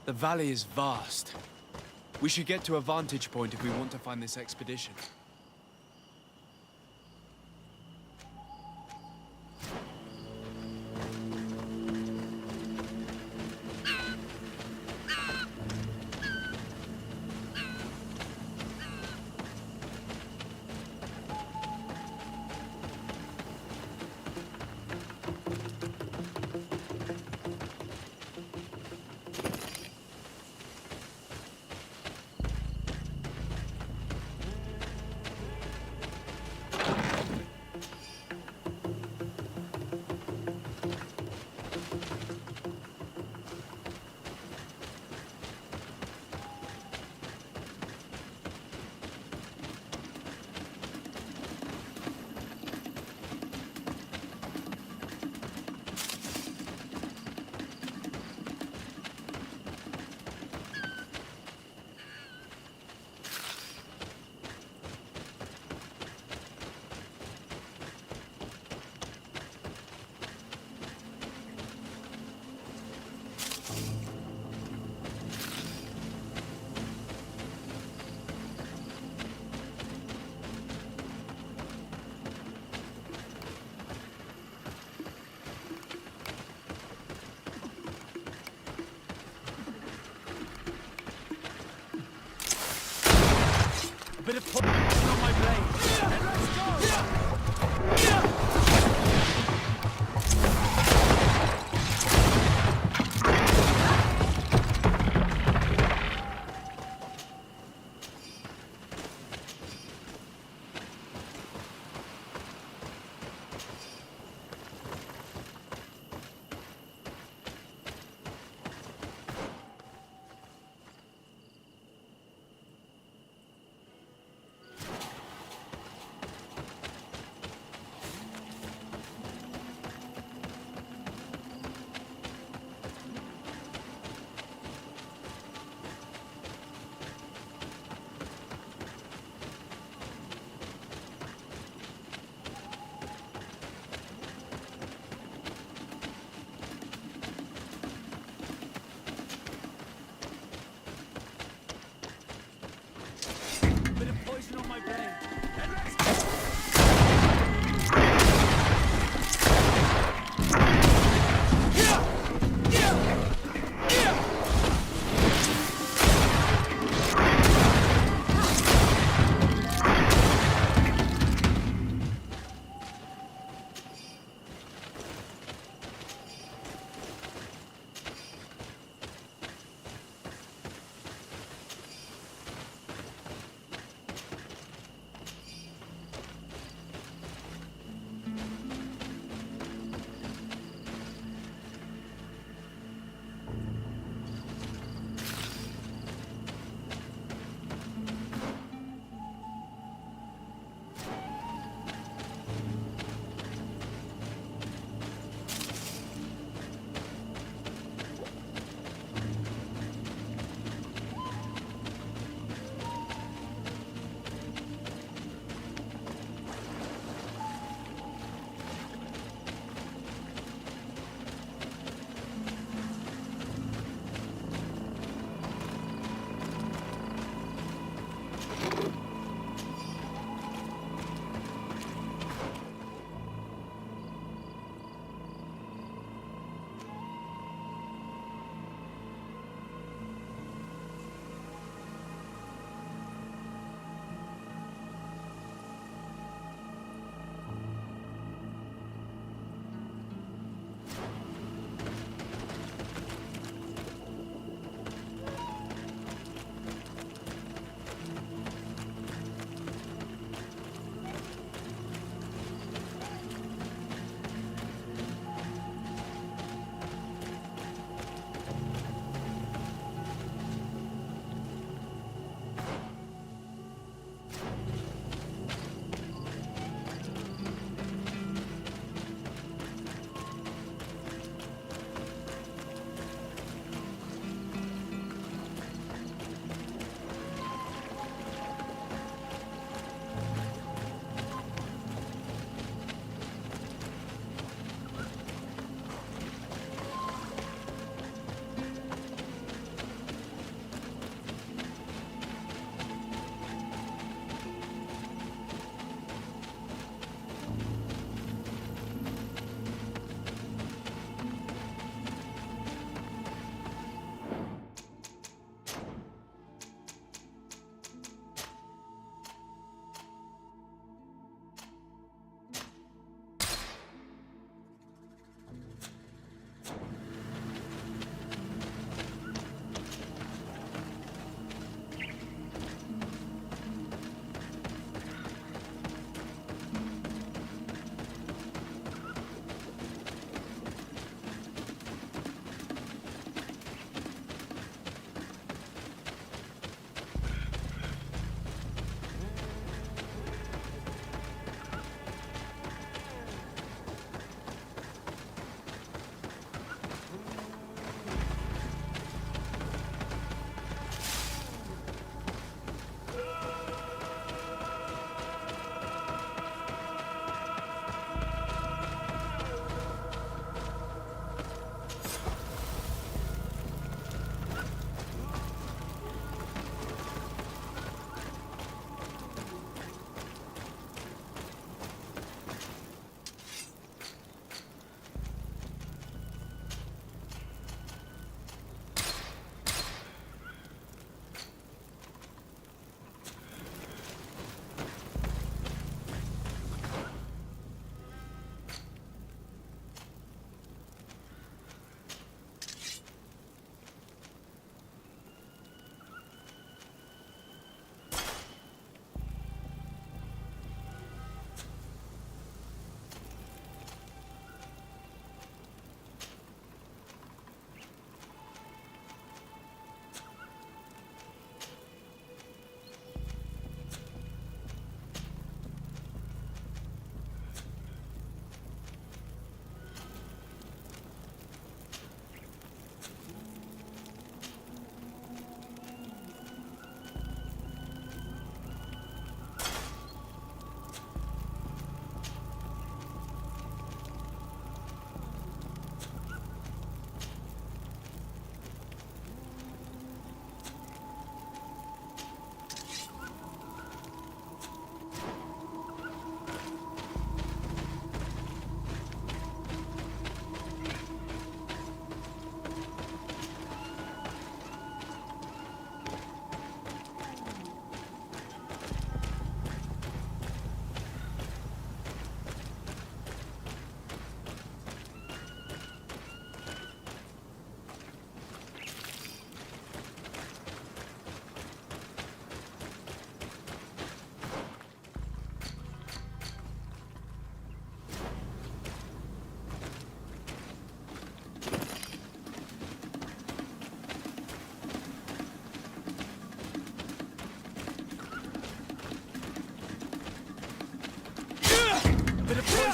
The valley is vast. We should get to a vantage point if we want to find this expedition. Bit of poison on my blade. And let's go!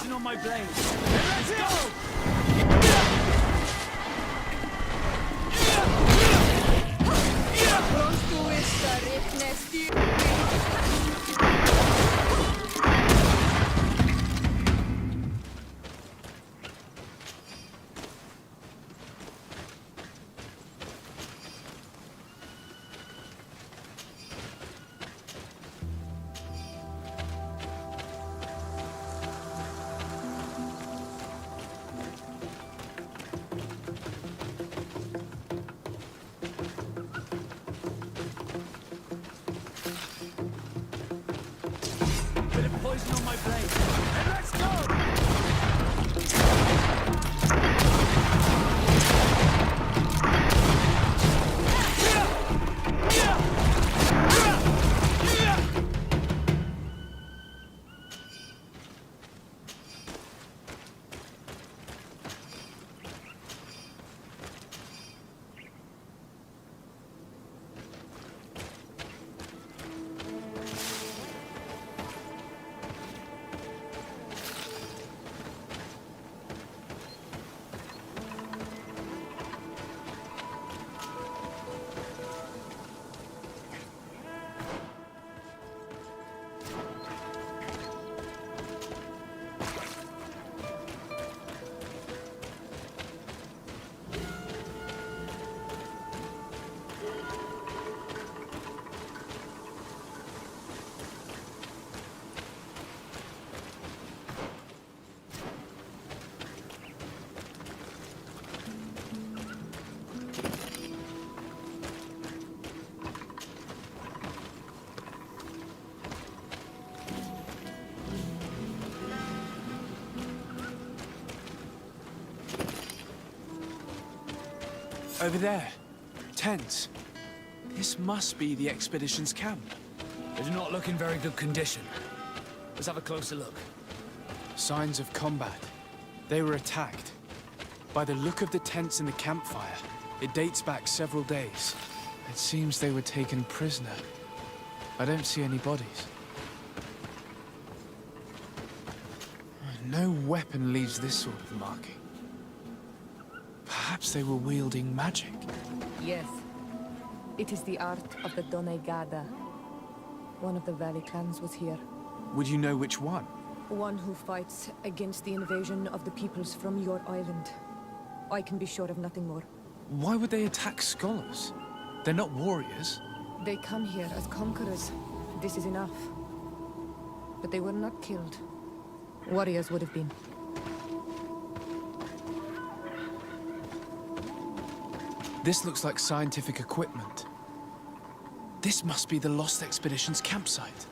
poison on my blade. Let's go! Poison on my blade. And let's go! Over there. Tents. This must be the expedition's camp. They do not look in very good condition. Let's have a closer look. Signs of combat. They were attacked. By the look of the tents and the campfire, it dates back several days. It seems they were taken prisoner. I don't see any bodies. No weapon leaves this sort of marking. Perhaps they were wielding magic. Yes. It is the art of the Donegada. One of the valley clans was here. Would you know which one? One who fights against the invasion of the peoples from your island. I can be sure of nothing more. Why would they attack scholars? They're not warriors. They come here as conquerors. This is enough. But they were not killed. Warriors would have been. This looks like scientific equipment. This must be the Lost Expedition's campsite.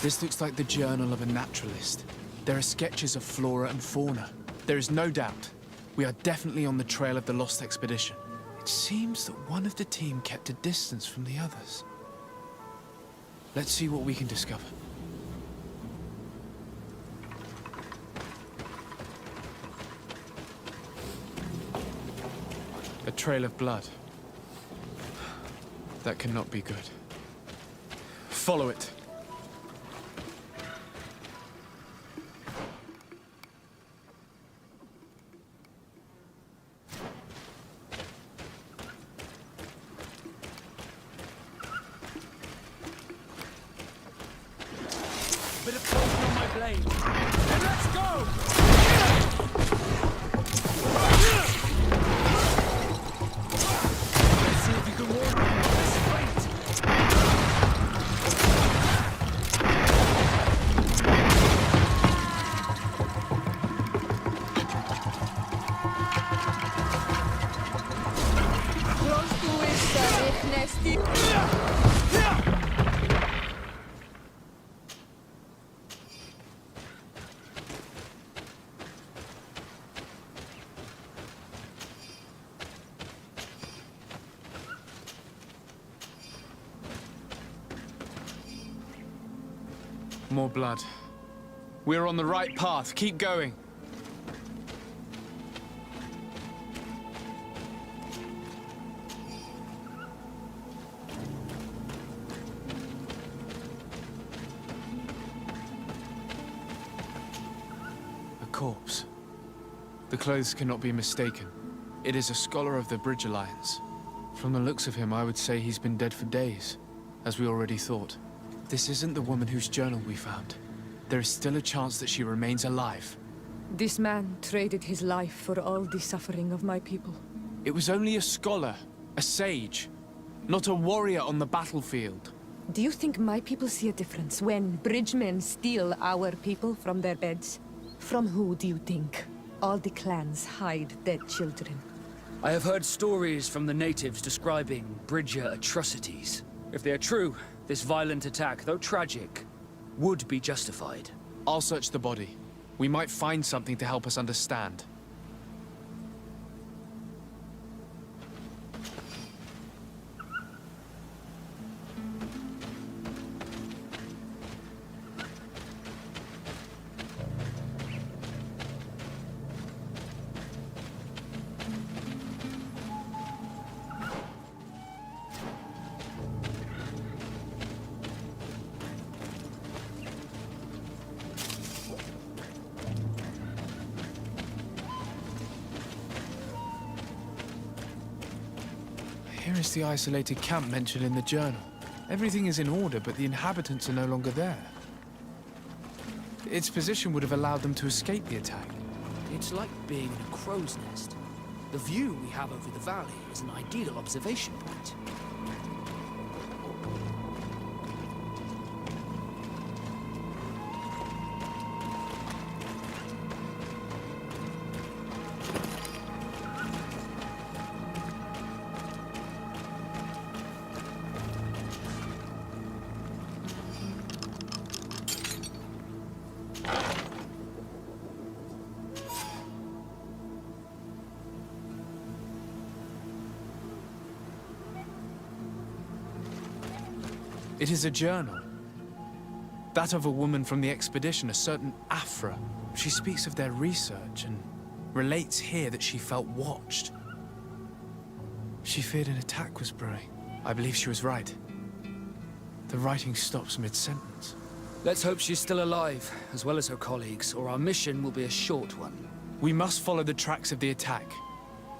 This looks like the journal of a naturalist. There are sketches of flora and fauna. There is no doubt. We are definitely on the trail of the Lost Expedition. It seems that one of the team kept a distance from the others. Let's see what we can discover. A trail of blood. That cannot be good. Follow it. Bit of poison on my blade. And let's go! Let's see if you can warn me. Let's wait. More blood. We're on the right path. Keep going. A corpse. The clothes cannot be mistaken. It is a scholar of the Bridge Alliance. From the looks of him, I would say he's been dead for days, as we already thought. This isn't the woman whose journal we found. There is still a chance that she remains alive. This man traded his life for all the suffering of my people. It was only a scholar, a sage, not a warrior on the battlefield. Do you think my people see a difference when bridgemen steal our people from their beds? From who do you think all the clans hide dead children? I have heard stories from the natives describing Bridger atrocities. If they are true, this violent attack, though tragic, would be justified. I'll search the body. We might find something to help us understand. Here is the isolated camp mentioned in the journal. Everything is in order, but the inhabitants are no longer there. Its position would have allowed them to escape the attack. It's like being in a crow's nest. The view we have over the valley is an ideal observation point. It is a journal. That of a woman from the expedition, a certain Afra. She speaks of their research and relates here that she felt watched. She feared an attack was brewing. I believe she was right. The writing stops mid-sentence. Let's hope she's still alive, as well as her colleagues, or our mission will be a short one. We must follow the tracks of the attack.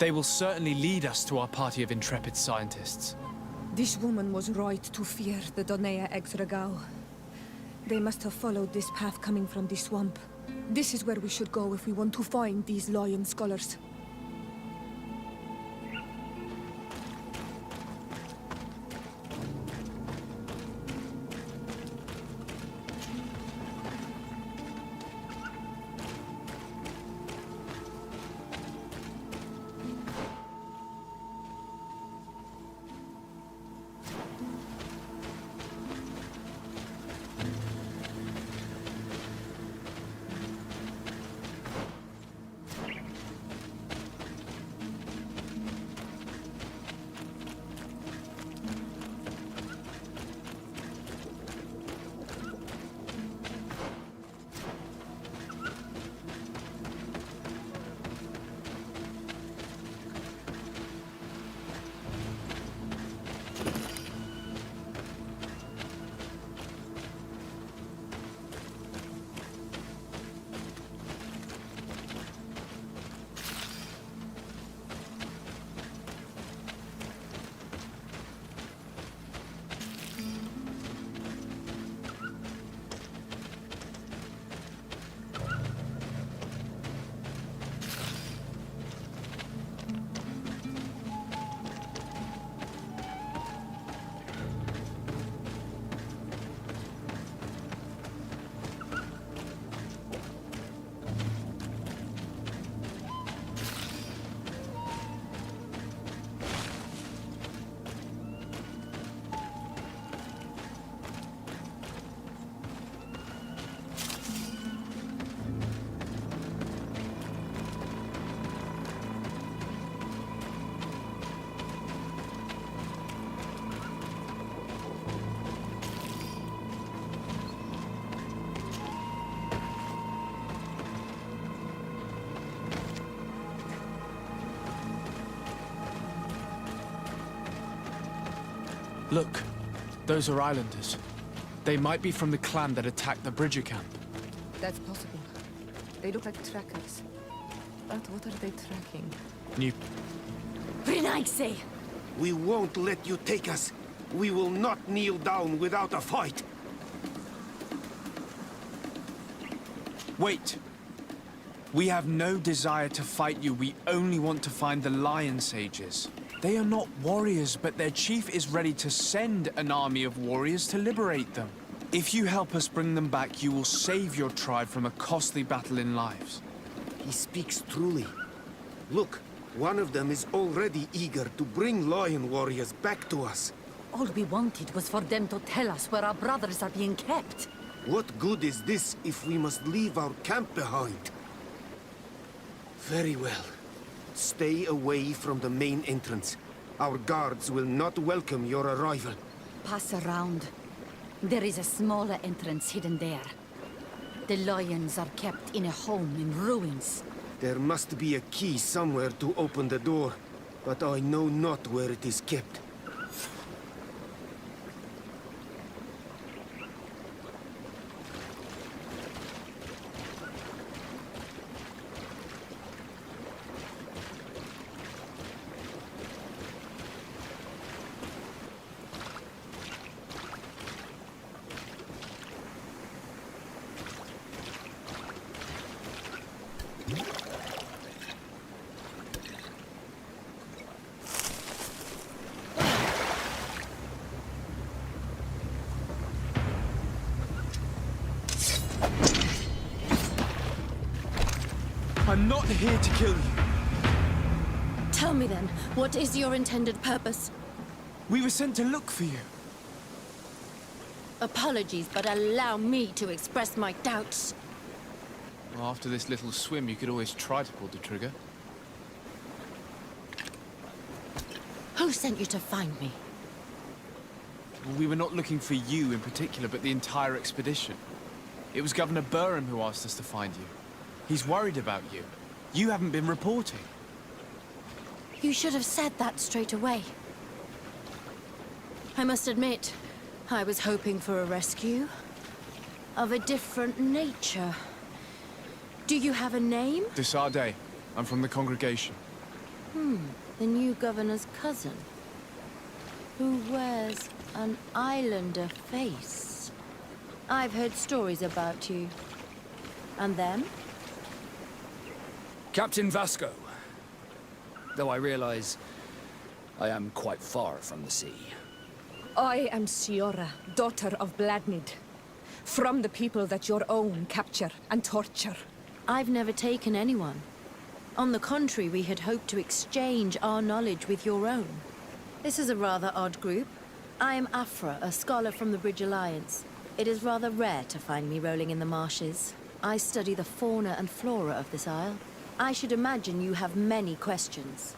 They will certainly lead us to our party of intrepid scientists. This woman was right to fear the Donea Exregao. They must have followed this path coming from the swamp. This is where we should go if we want to find these lion scholars. Look, those are islanders. They might be from the clan that attacked the Bridger camp. That's possible. They look like trackers. But what are they tracking? New. Renaise! We won't let you take us. We will not kneel down without a fight. Wait. We have no desire to fight you. We only want to find the Lion Sages. They are not warriors, but their chief is ready to send an army of warriors to liberate them. If you help us bring them back, you will save your tribe from a costly battle in lives. He speaks truly. Look, one of them is already eager to bring lion warriors back to us. All we wanted was for them to tell us where our brothers are being kept. What good is this if we must leave our camp behind? Very well. Stay away from the main entrance. Our guards will not welcome your arrival. Pass around. There is a smaller entrance hidden there. The lions are kept in a home in ruins. There must be a key somewhere to open the door, but I know not where it is kept. I'm not here to kill you. Tell me then, what is your intended purpose? We were sent to look for you. Apologies, but allow me to express my doubts. Well, after this little swim, you could always try to pull the trigger. Who sent you to find me? We were not looking for you in particular, but the entire expedition. It was Governor Burham who asked us to find you. He's worried about you. You haven't been reporting. You should have said that straight away. I must admit, I was hoping for a rescue. Of a different nature. Do you have a name? Desarde. I'm from the congregation. The new governor's cousin. Who wears an islander face. I've heard stories about you. And them? Captain Vasco. Though I realize I am quite far from the sea. I am Siora, daughter of Bladnid. From the people that your own capture and torture. I've never taken anyone. On the contrary, we had hoped to exchange our knowledge with your own. This is a rather odd group. I am Afra, a scholar from the Bridge Alliance. It is rather rare to find me rolling in the marshes. I study the fauna and flora of this isle. I should imagine you have many questions.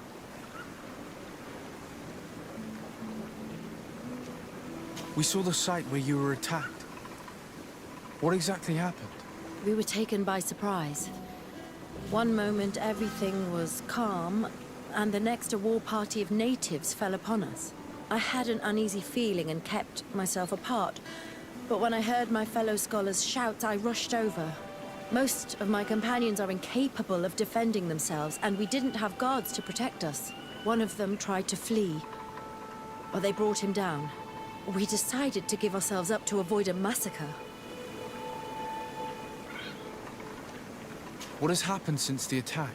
We saw the site where you were attacked. What exactly happened? We were taken by surprise. One moment everything was calm, and the next a war party of natives fell upon us. I had an uneasy feeling and kept myself apart, but when I heard my fellow scholars' shouts, I rushed over. Most of my companions are incapable of defending themselves, and we didn't have guards to protect us. One of them tried to flee, but they brought him down. We decided to give ourselves up to avoid a massacre. What has happened since the attack?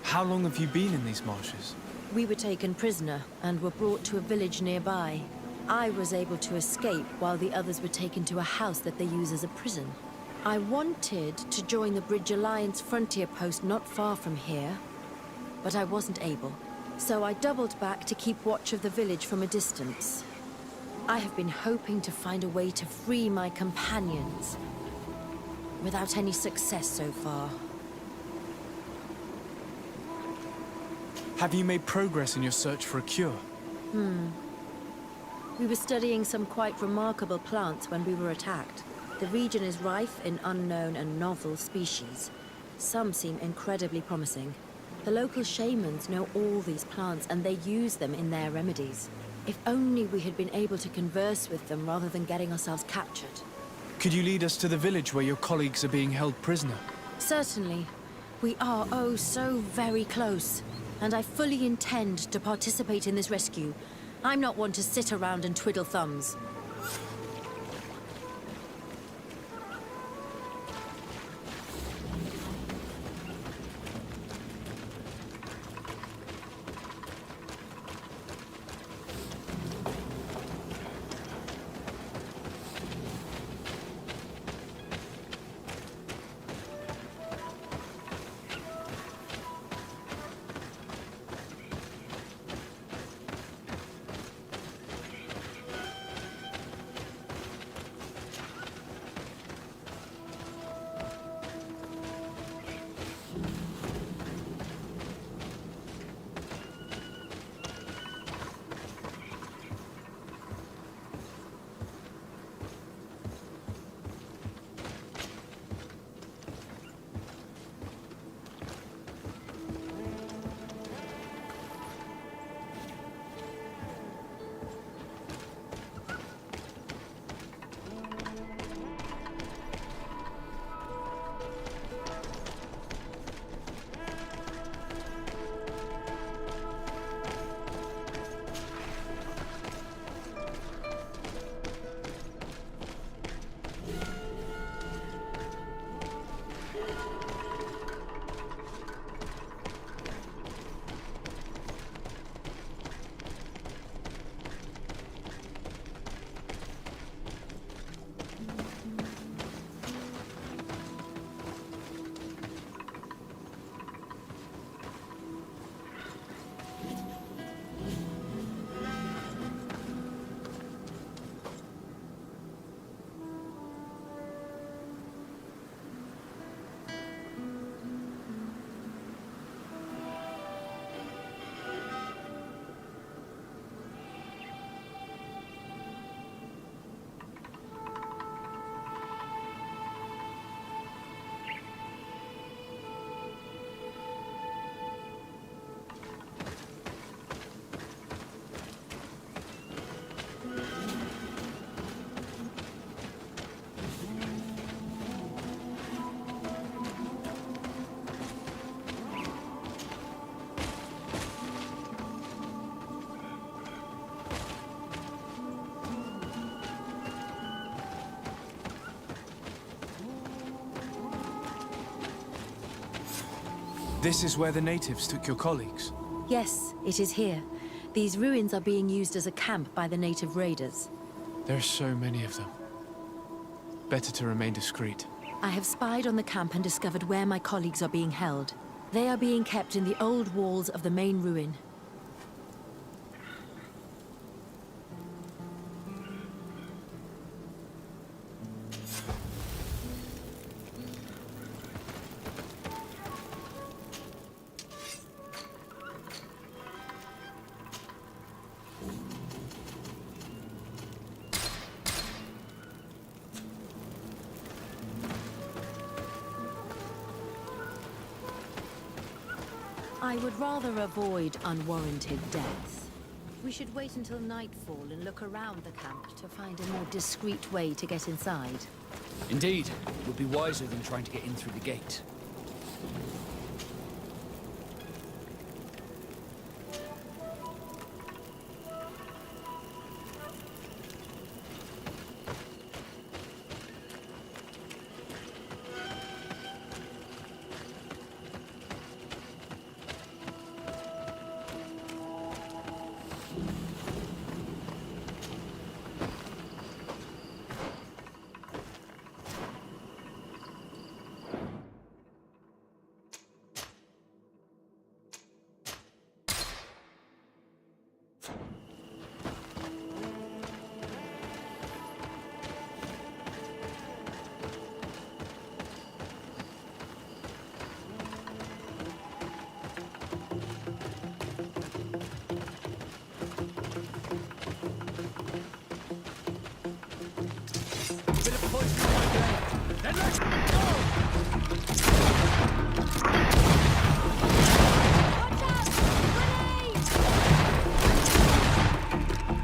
How long have you been in these marshes? We were taken prisoner and were brought to a village nearby. I was able to escape while the others were taken to a house that they use as a prison. I wanted to join the Bridge Alliance frontier post not far from here, but I wasn't able. So I doubled back to keep watch of the village from a distance. I have been hoping to find a way to free my companions, without any success so far. Have you made progress in your search for a cure? We were studying some quite remarkable plants when we were attacked. The region is rife in unknown and novel species. Some seem incredibly promising. The local shamans know all these plants and they use them in their remedies. If only we had been able to converse with them rather than getting ourselves captured. Could you lead us to the village where your colleagues are being held prisoner? Certainly. We are, oh, so very close. And I fully intend to participate in this rescue. I'm not one to sit around and twiddle thumbs. This is where the natives took your colleagues? Yes, it is here. These ruins are being used as a camp by the native raiders. There are so many of them. Better to remain discreet. I have spied on the camp and discovered where my colleagues are being held. They are being kept in the old walls of the main ruin. I would rather avoid unwarranted deaths. We should wait until nightfall and look around the camp to find a more discreet way to get inside. Indeed, it would be wiser than trying to get in through the gate. Then let's go! Watch out! Grenade!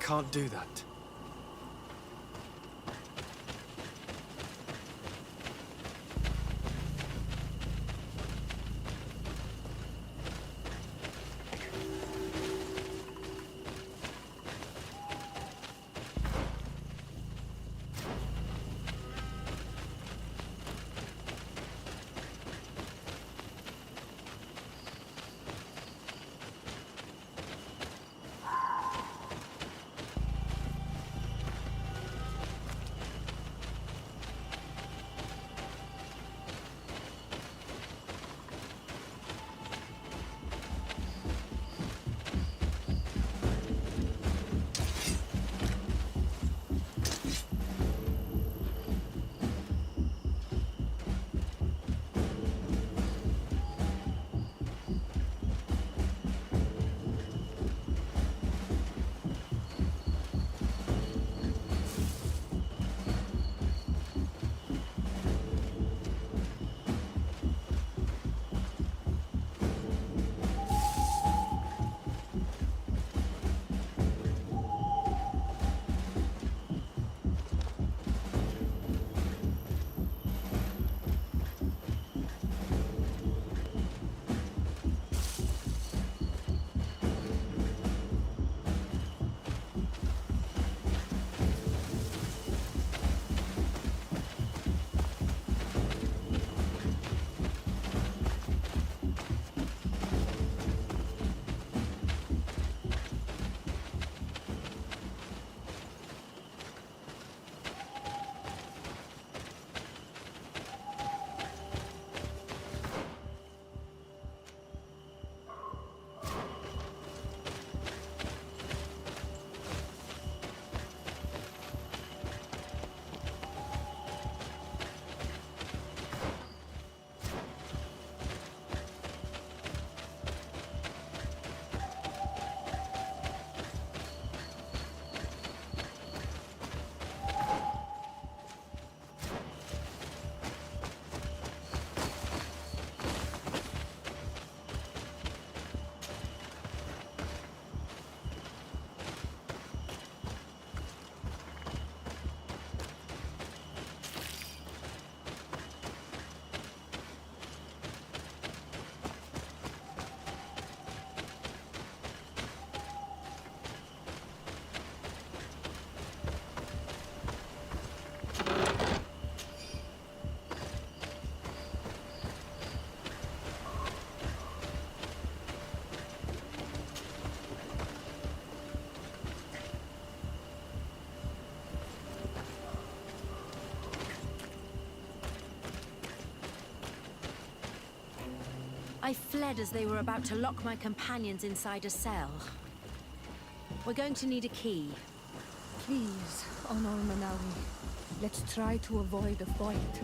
can't do that. I fled as they were about to lock my companions inside a cell. We're going to need a key. Please, Honor Manawi, let's try to avoid a fight.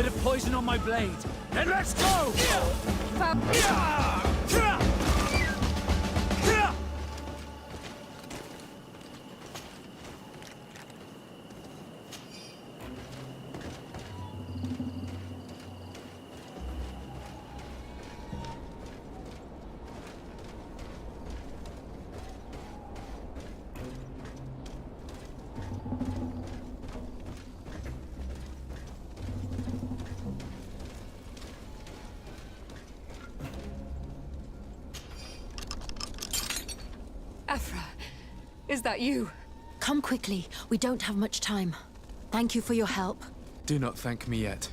Bit of poison on my blade. Then let's go! Afra, is that you? Come quickly. We don't have much time. Thank you for your help. Do not thank me yet.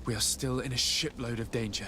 We are still in a shipload of danger.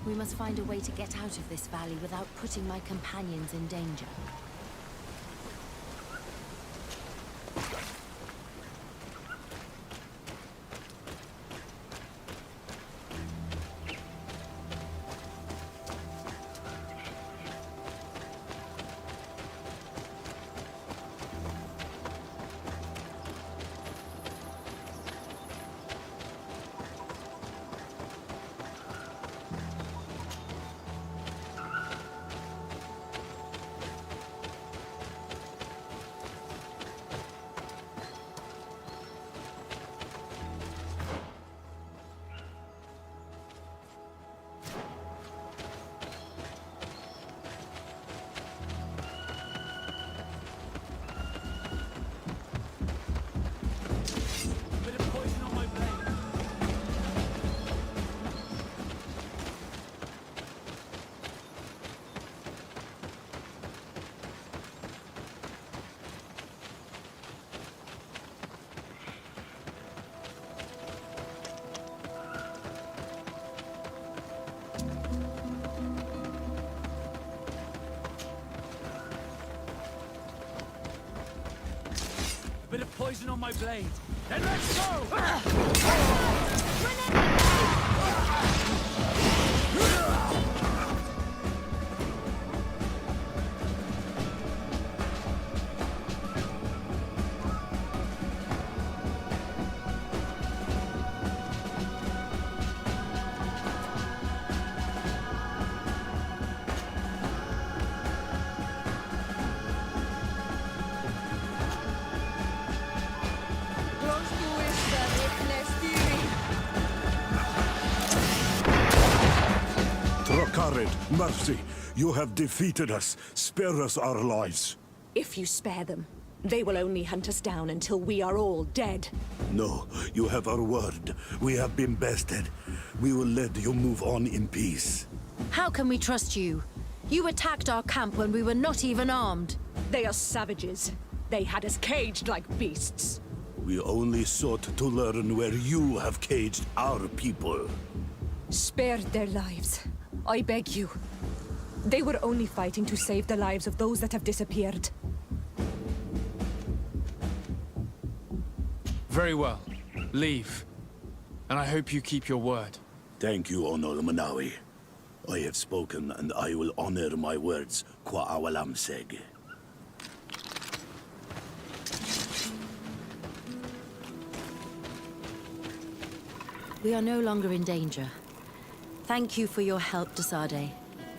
We must find a way to get out of this valley without putting my companions in danger. Bit of poison on my blade. Then let's go! Jared, mercy. You have defeated us. Spare us our lives. If you spare them, they will only hunt us down until we are all dead. No, you have our word. We have been bested. We will let you move on in peace. How can we trust you? You attacked our camp when we were not even armed. They are savages. They had us caged like beasts. We only sought to learn where you have caged our people. Spare their lives. I beg you. They were only fighting to save the lives of those that have disappeared. Very well. Leave. And I hope you keep your word. Thank you, Onol Manawi. I have spoken, and I will honor my words, qua awalam seg. We are no longer in danger. Thank you for your help, Desade.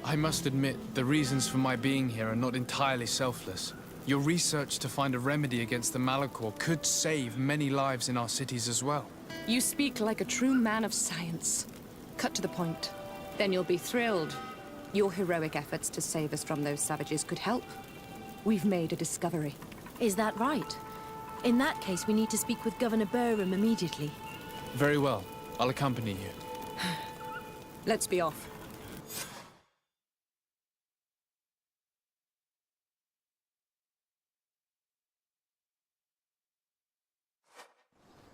I must admit, the reasons for my being here are not entirely selfless. Your research to find a remedy against the Malichor could save many lives in our cities as well. You speak like a true man of science. Cut to the point. Then you'll be thrilled. Your heroic efforts to save us from those savages could help. We've made a discovery. Is that right? In that case, we need to speak with Governor Burham immediately. Very well. I'll accompany you. Let's be off.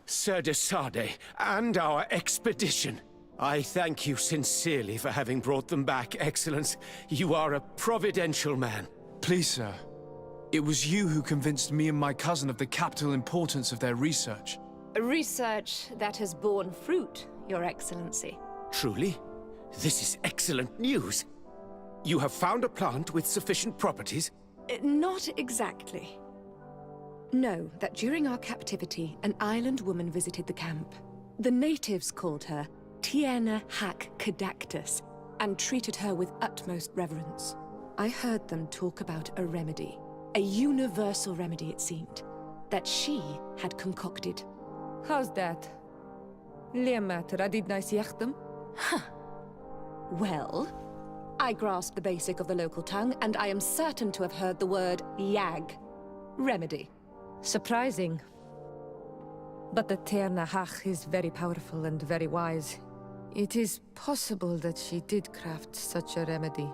Sir Desade, and our expedition. I thank you sincerely for having brought them back, Excellence. You are a providential man. Please, sir. It was you who convinced me and my cousin of the capital importance of their research. Research that has borne fruit, Your Excellency. Truly? This is excellent news. You have found a plant with sufficient properties? Not exactly. Know that during our captivity, an island woman visited the camp. The natives called her Tiena Hac Cadactus and treated her with utmost reverence. I heard them talk about a remedy, a universal remedy it seemed, that she had concocted. How's that? Well, I grasped the basic of the local tongue, and I am certain to have heard the word yag. Remedy. Surprising. But the Teer Nahach is very powerful and very wise. It is possible that she did craft such a remedy.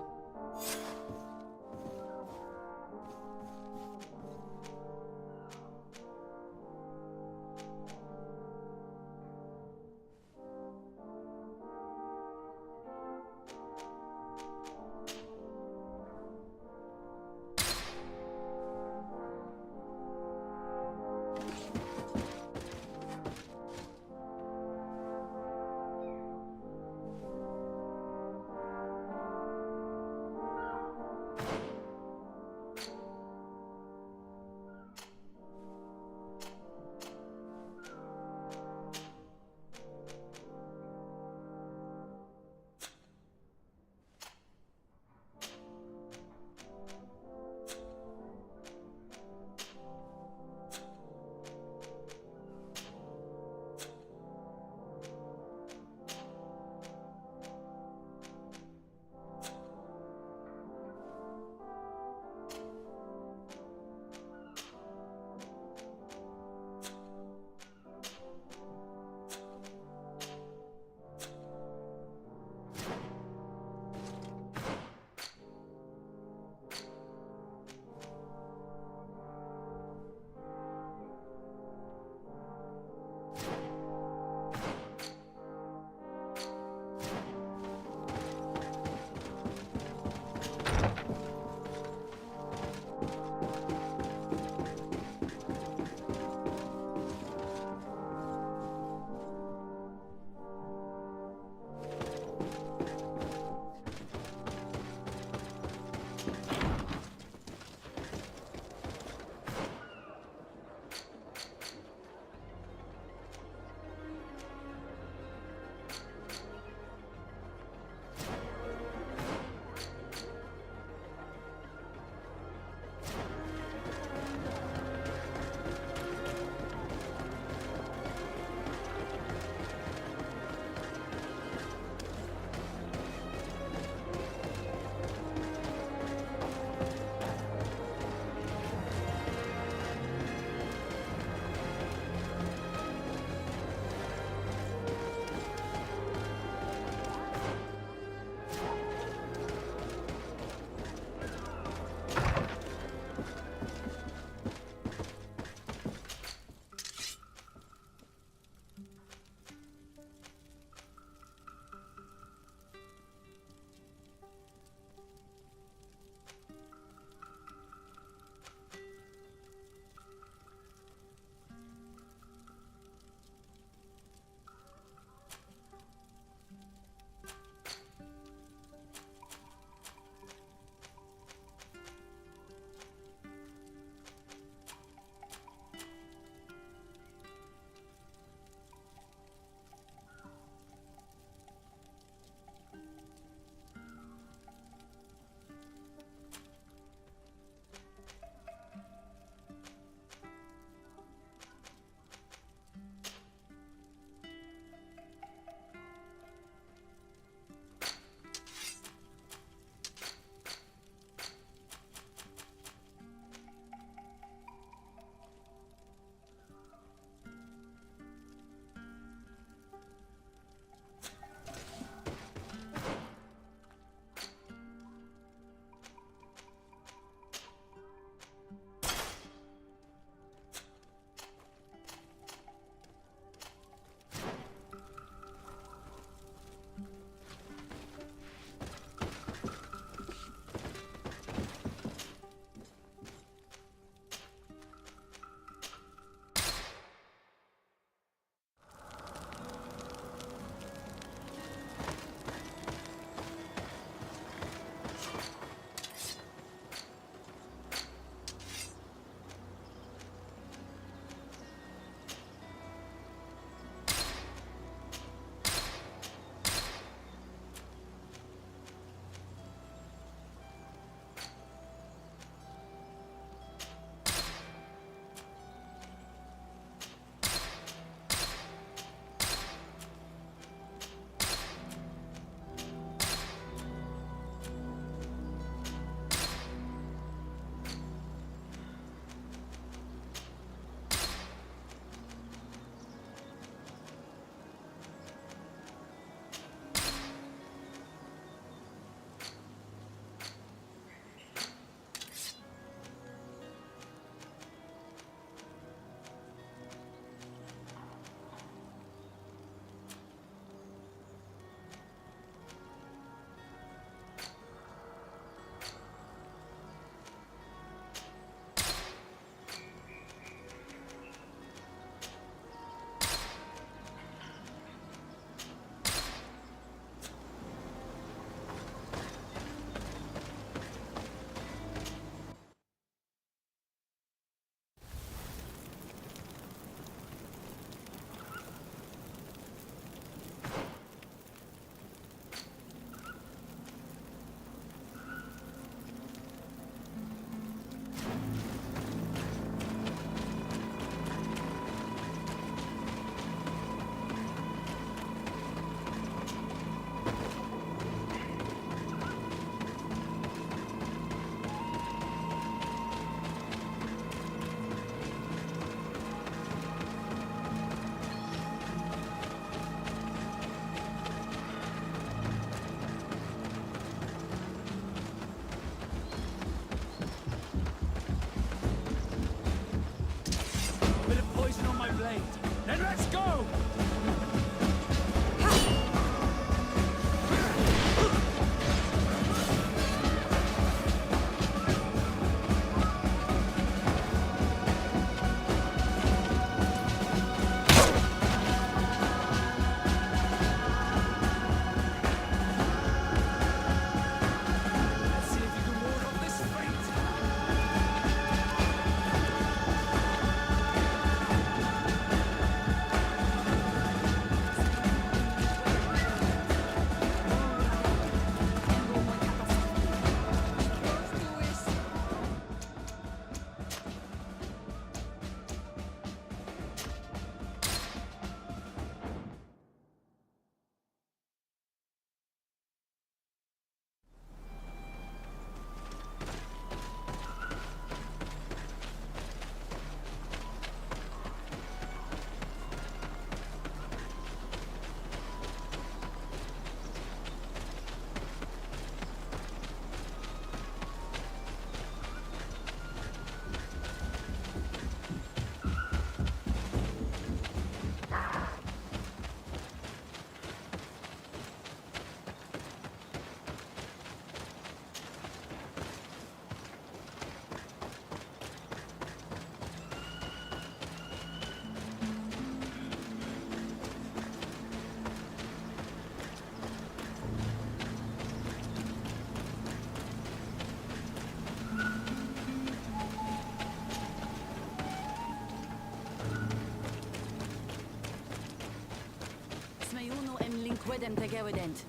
Smayuno em linkwedem tegewedent.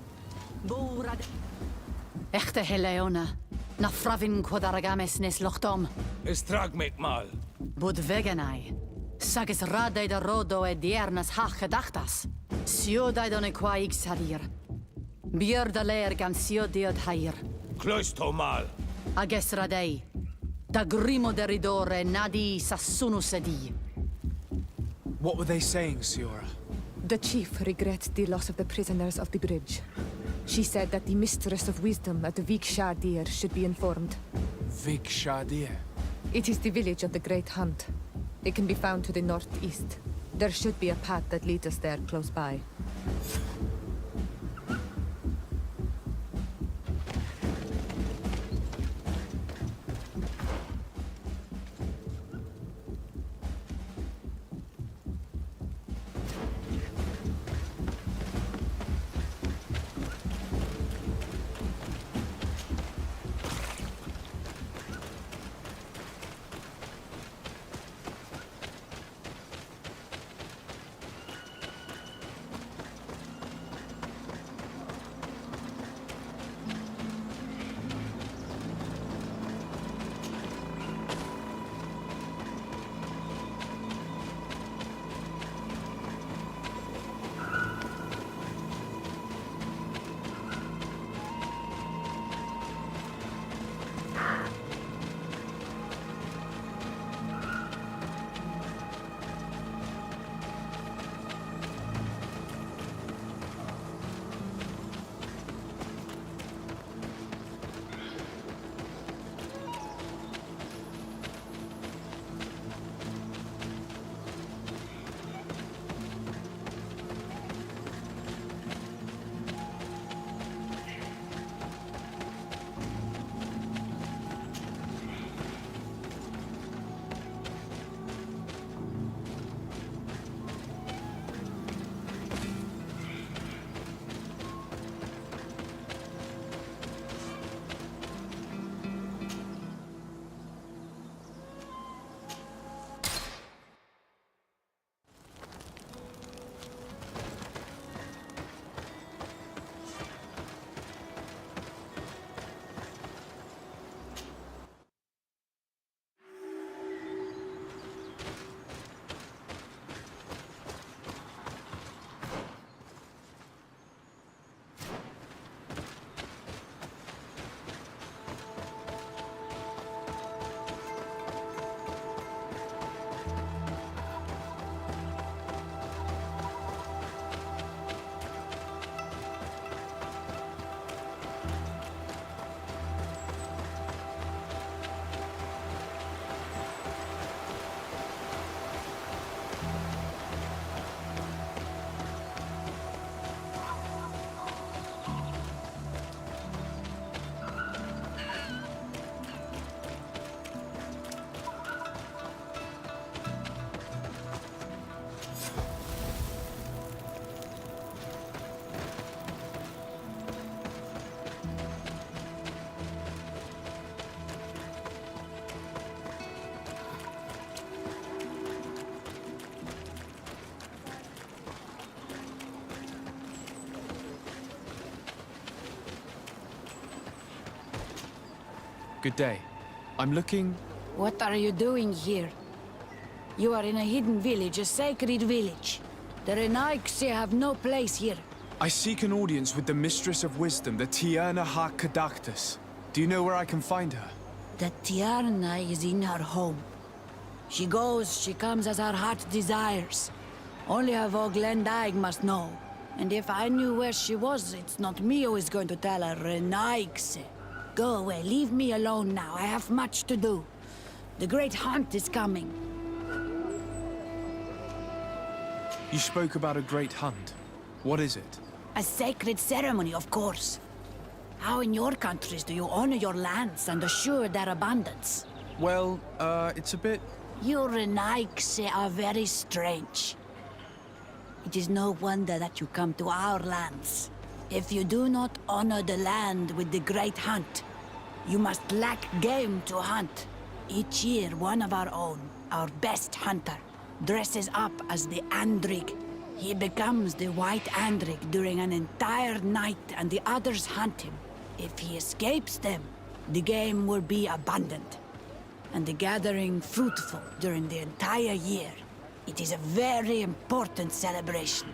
Bourad. Echte Heleona. Na fravin quadaragames nes lochtom. Estragmek mal. Bud veganai. Sagis radei da rodo e diernas hachedachtas. Siodai don qua ixarir. Björda leer gan siodiod hair. Kloisto mal. Ages radei. Da grimo deridore nadi sassunus edi. What were they saying, Siora? The chief regrets the loss of the prisoners of the bridge. She said that the mistress of wisdom at the Vik Shadir should be informed. Vik Shadir? It is the village of the Great Hunt. It can be found to the northeast. There should be a path that leads us there close by. Good day. I'm looking... What are you doing here? You are in a hidden village, a sacred village. The Renaigse have no place here. I seek an audience with the Mistress of Wisdom, the Tierna Ha-Kadaktus. Do you know where I can find her? The Tiarna is in her home. She goes, she comes as her heart desires. Only her Voglendaig must know. And if I knew where she was, it's not me who is going to tell her, Renaigse. Go away, leave me alone now. I have much to do. The great hunt is coming. You spoke about a great hunt. What is it? A sacred ceremony, of course. How in your countries do you honor your lands and assure their abundance? Well, it's a bit... You Renaigse are very strange. It is no wonder that you come to our lands. If you do not honor the land with the great hunt, you must lack game to hunt. Each year, one of our own, our best hunter, dresses up as the Andrig He becomes the White Andric during an entire night and the others hunt him. If he escapes them, the game will be abundant, and the gathering fruitful during the entire year. It is a very important celebration.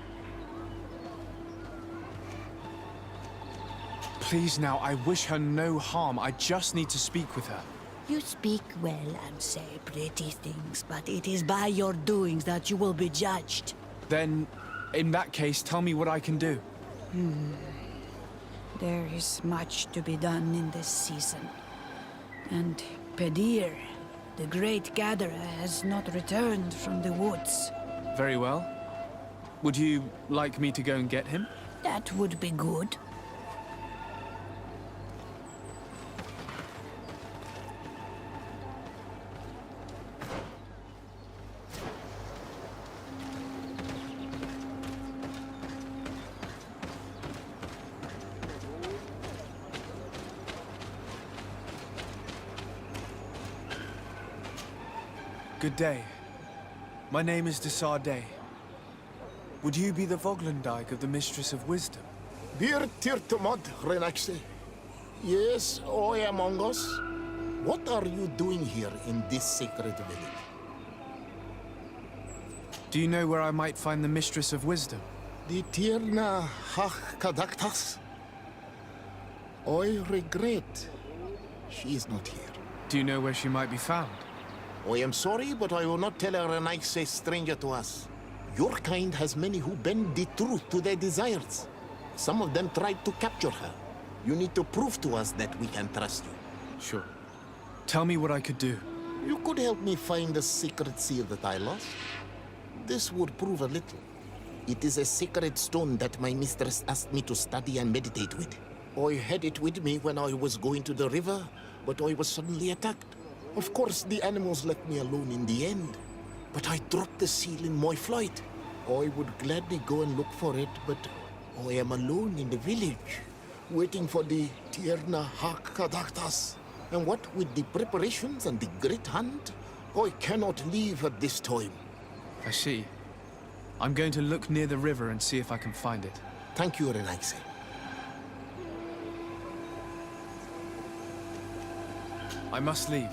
Please now, I wish her no harm. I just need to speak with her. You speak well and say pretty things, but it is by your doings that you will be judged. Then, in that case, tell me what I can do. There is much to be done in this season. And Teer, the great gatherer, has not returned from the woods. Very well. Would you like me to go and get him? That would be good. Good day. My name is Teer. Would you be the Voglendijk of the Mistress of Wisdom? Dear Teer Fradee. Yes, I am among us. What are you doing here in this sacred village? Do you know where I might find the Mistress of Wisdom? The Tierna Kadaktas. I regret she is not here. Do you know where she might be found? I am sorry, but I will not tell her an I say stranger to us. Your kind has many who bend the truth to their desires. Some of them tried to capture her. You need to prove to us that we can trust you. Sure. Tell me what I could do. You could help me find the secret seal that I lost. This would prove a little. It is a sacred stone that my mistress asked me to study and meditate with. I had it with me when I was going to the river, but I was suddenly attacked. Of course, the animals left me alone in the end. But I dropped the seal in my flight. I would gladly go and look for it, but I am alone in the village, waiting for the Tierna Kadaktas. And what with the preparations and the great hunt, I cannot leave at this time. I see. I'm going to look near the river and see if I can find it. Thank you, Renaise. I must leave.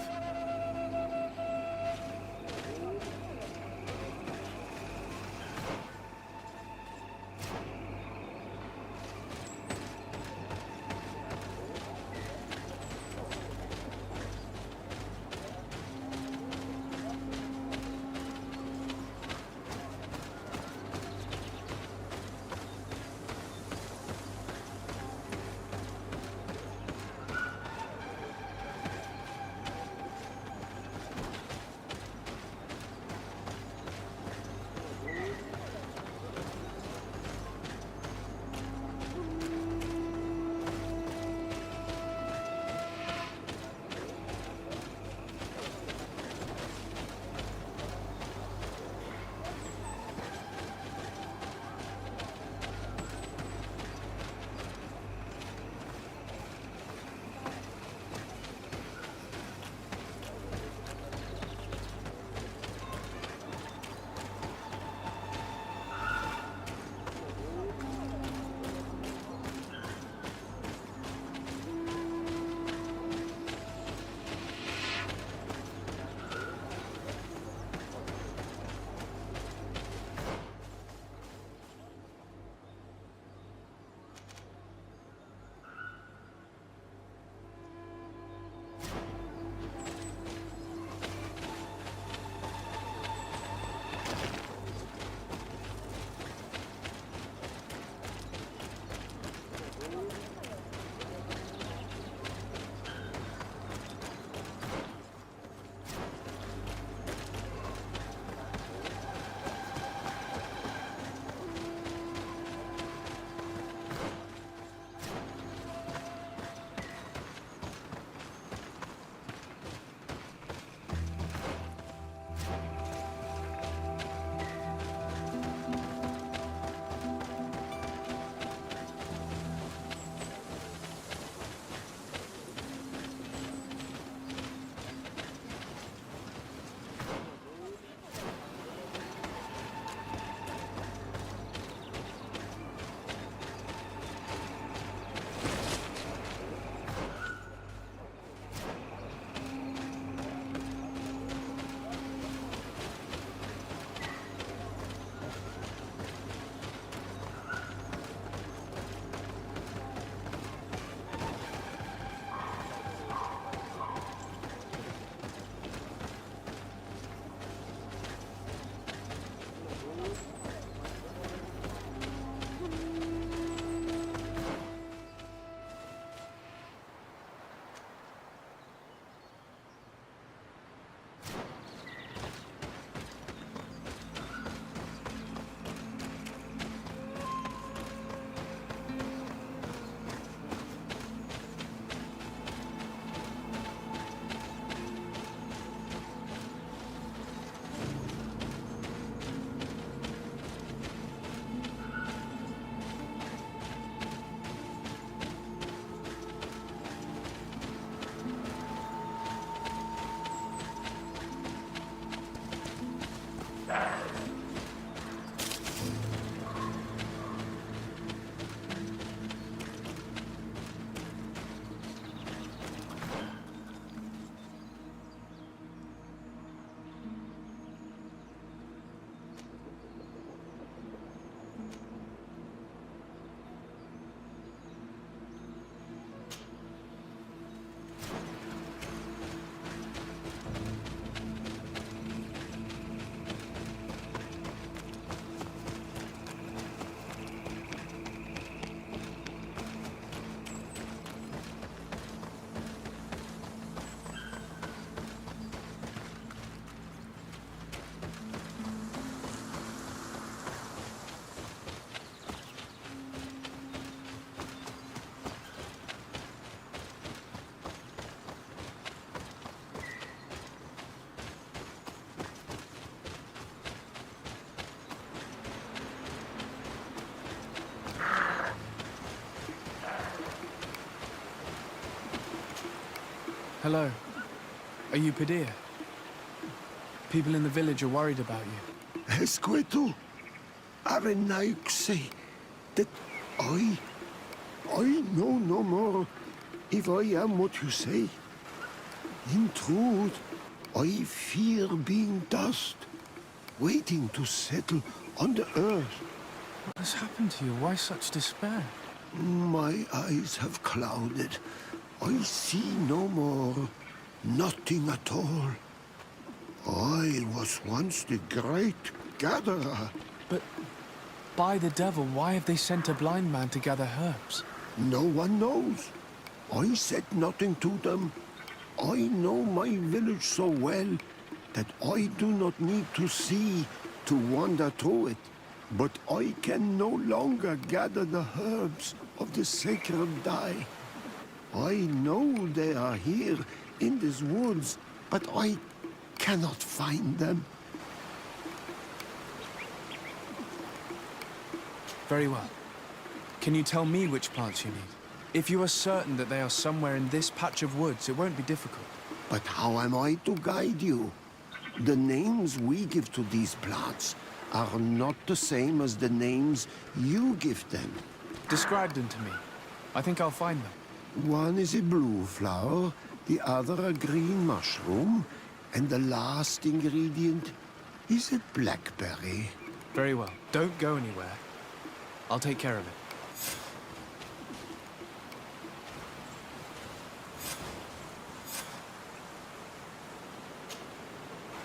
Hello. Are you Padir? People in the village are worried about you. Esqueto, Arenaik say that I know no more if I am what you say. In truth, I fear being dust, waiting to settle on the earth. What has happened to you? Why such despair? My eyes have clouded. I see no more. Nothing at all. I was once the great gatherer. But by the devil, why have they sent a blind man to gather herbs? No one knows. I said nothing to them. I know my village so well that I do not need to see to wander through it. But I can no longer gather the herbs of the sacred dye. I know they are here in these woods, but I cannot find them. Very well. Can you tell me which plants you need? If you are certain that they are somewhere in this patch of woods, it won't be difficult. But how am I to guide you? The names we give to these plants are not the same as the names you give them. Describe them to me. I think I'll find them. One is a blue flower, the other a green mushroom, and the last ingredient is a blackberry. Very well. Don't go anywhere. I'll take care of it.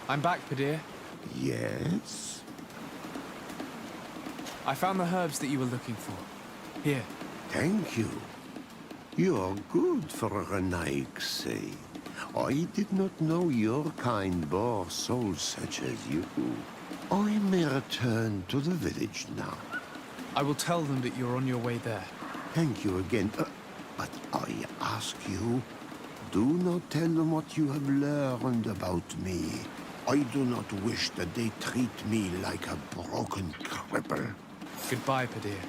I'm back, Padir. Yes? I found the herbs that you were looking for. Here. Thank you. You're good for a Naik, say. I did not know your kind bore souls such as you. I may return to the village now. I will tell them that you're on your way there. Thank you again. But I ask you, do not tell them what you have learned about me. I do not wish that they treat me like a broken cripple. Goodbye, Padir.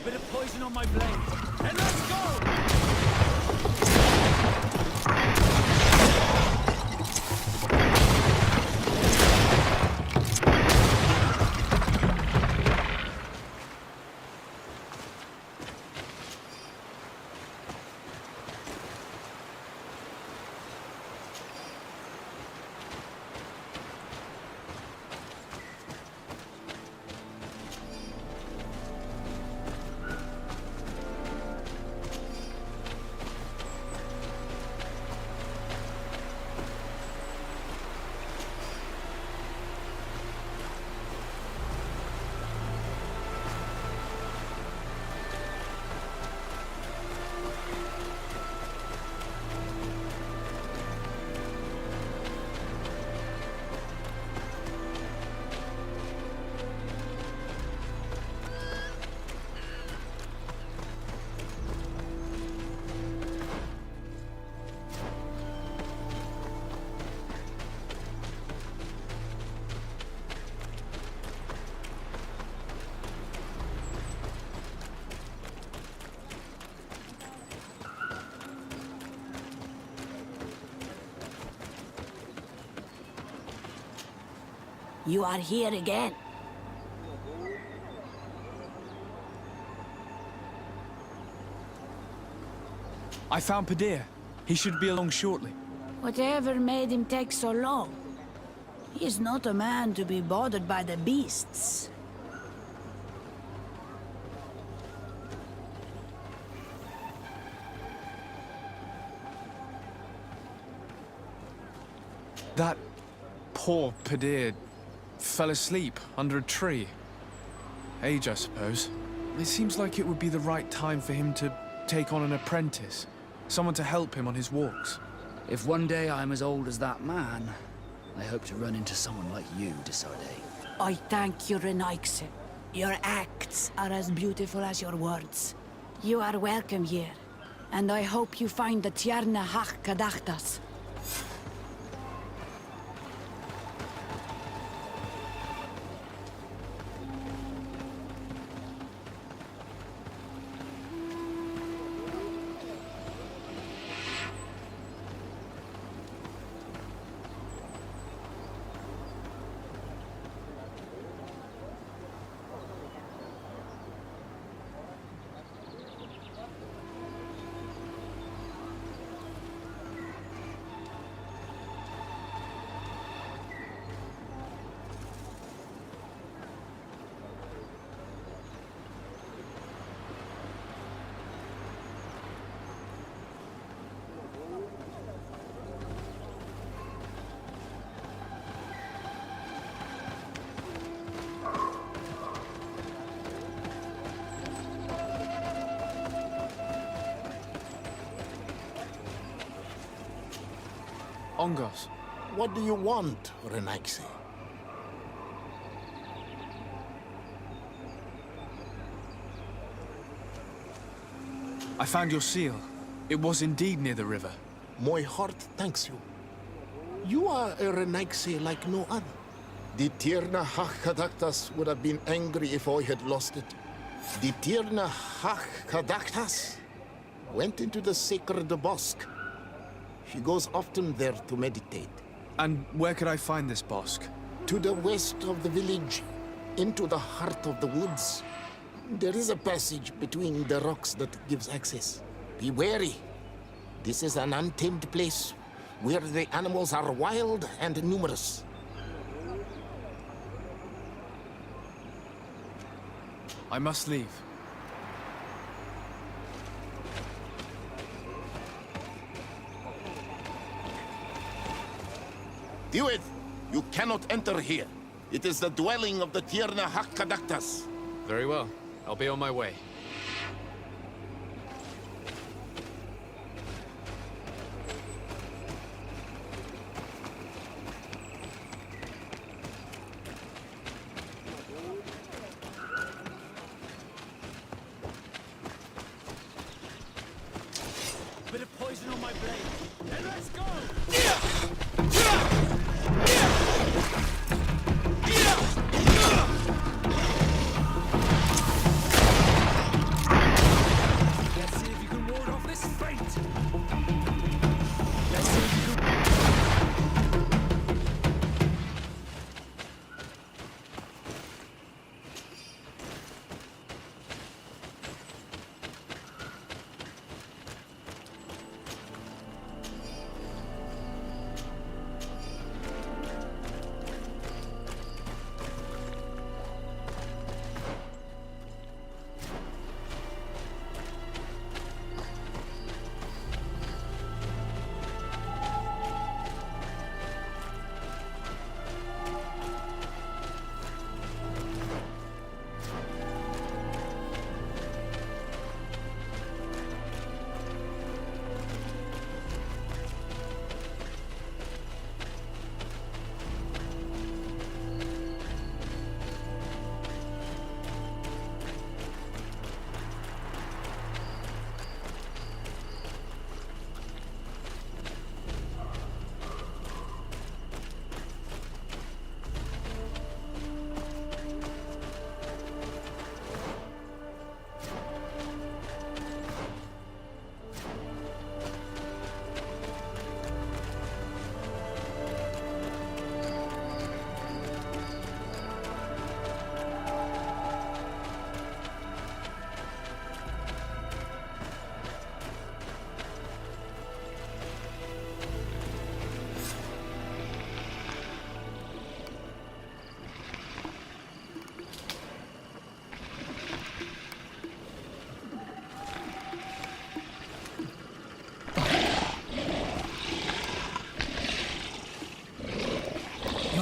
Bit of poison on my blade. And let's go! You are here again. I found Padir. He should be along shortly. Whatever made him take so long? He is not a man to be bothered by the beasts. That poor Padir fell asleep under a tree. Age, I suppose. It seems like it would be the right time for him to take on an apprentice. Someone to help him on his walks. If one day I'm as old as that man, I hope to run into someone like you, de Sade. I thank you, Renaigse. Your acts are as beautiful as your words. You are welcome here, and I hope you find the Tierna Hach Kadachtas. Ongos. What do you want, Renaigse? I found your seal. It was indeed near the river. My heart thanks you. You are a Renaigse like no other. The Tierna Hach Kadachtas would have been angry if I had lost it. The Tierna Hach Kadachtas went into the sacred bosque. She goes often there to meditate. And where could I find this bosque? To the west of the village, into the heart of the woods. There is a passage between the rocks that gives access. Be wary. This is an untamed place where the animals are wild and numerous. I must leave. Do it! You cannot enter here. It is the dwelling of the Tierna Hach Kadachtas. Very well. I'll be on my way. Bit of poison on my blade. And let's go! Let's see if you can ward off this fate. Let's see if you can...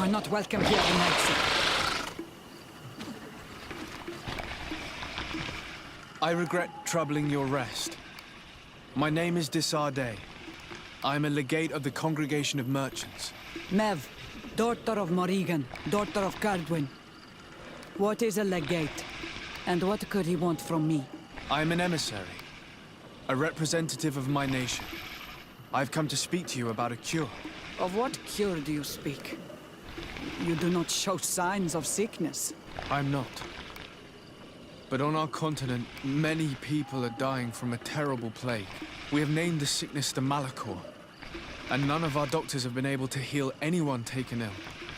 are not welcome here in Exit. I regret troubling your rest. My name is Disarday. I am a legate of the Congregation of Merchants. Mev, daughter of Morrigan, daughter of Cardwin. What is a legate? And what could he want from me? I am an emissary, a representative of my nation. I've come to speak to you about a cure. Of what cure do you speak? You do not show signs of sickness. I'm not. But on our continent, many people are dying from a terrible plague. We have named the sickness the Malichor, and none of our doctors have been able to heal anyone taken ill.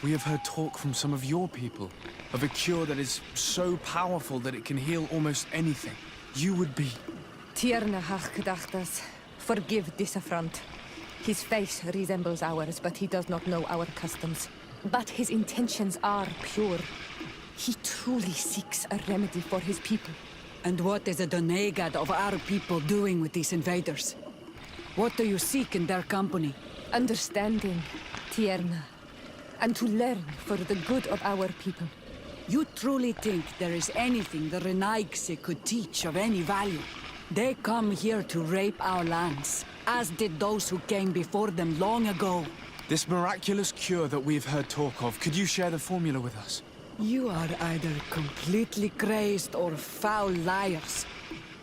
We have heard talk from some of your people of a cure that is so powerful that it can heal almost anything. You would be... Teer Fradee, forgive this affront. His face resembles ours, but he does not know our customs. But his intentions are pure. He truly seeks a remedy for his people. And what is a Donegad of our people doing with these invaders? What do you seek in their company? Understanding, Tierna, and to learn for the good of our people. You truly think there is anything the Renaigse could teach of any value? They come here to rape our lands, as did those who came before them long ago. This miraculous cure that we've heard talk of, could you share the formula with us? You are either completely crazed or foul liars.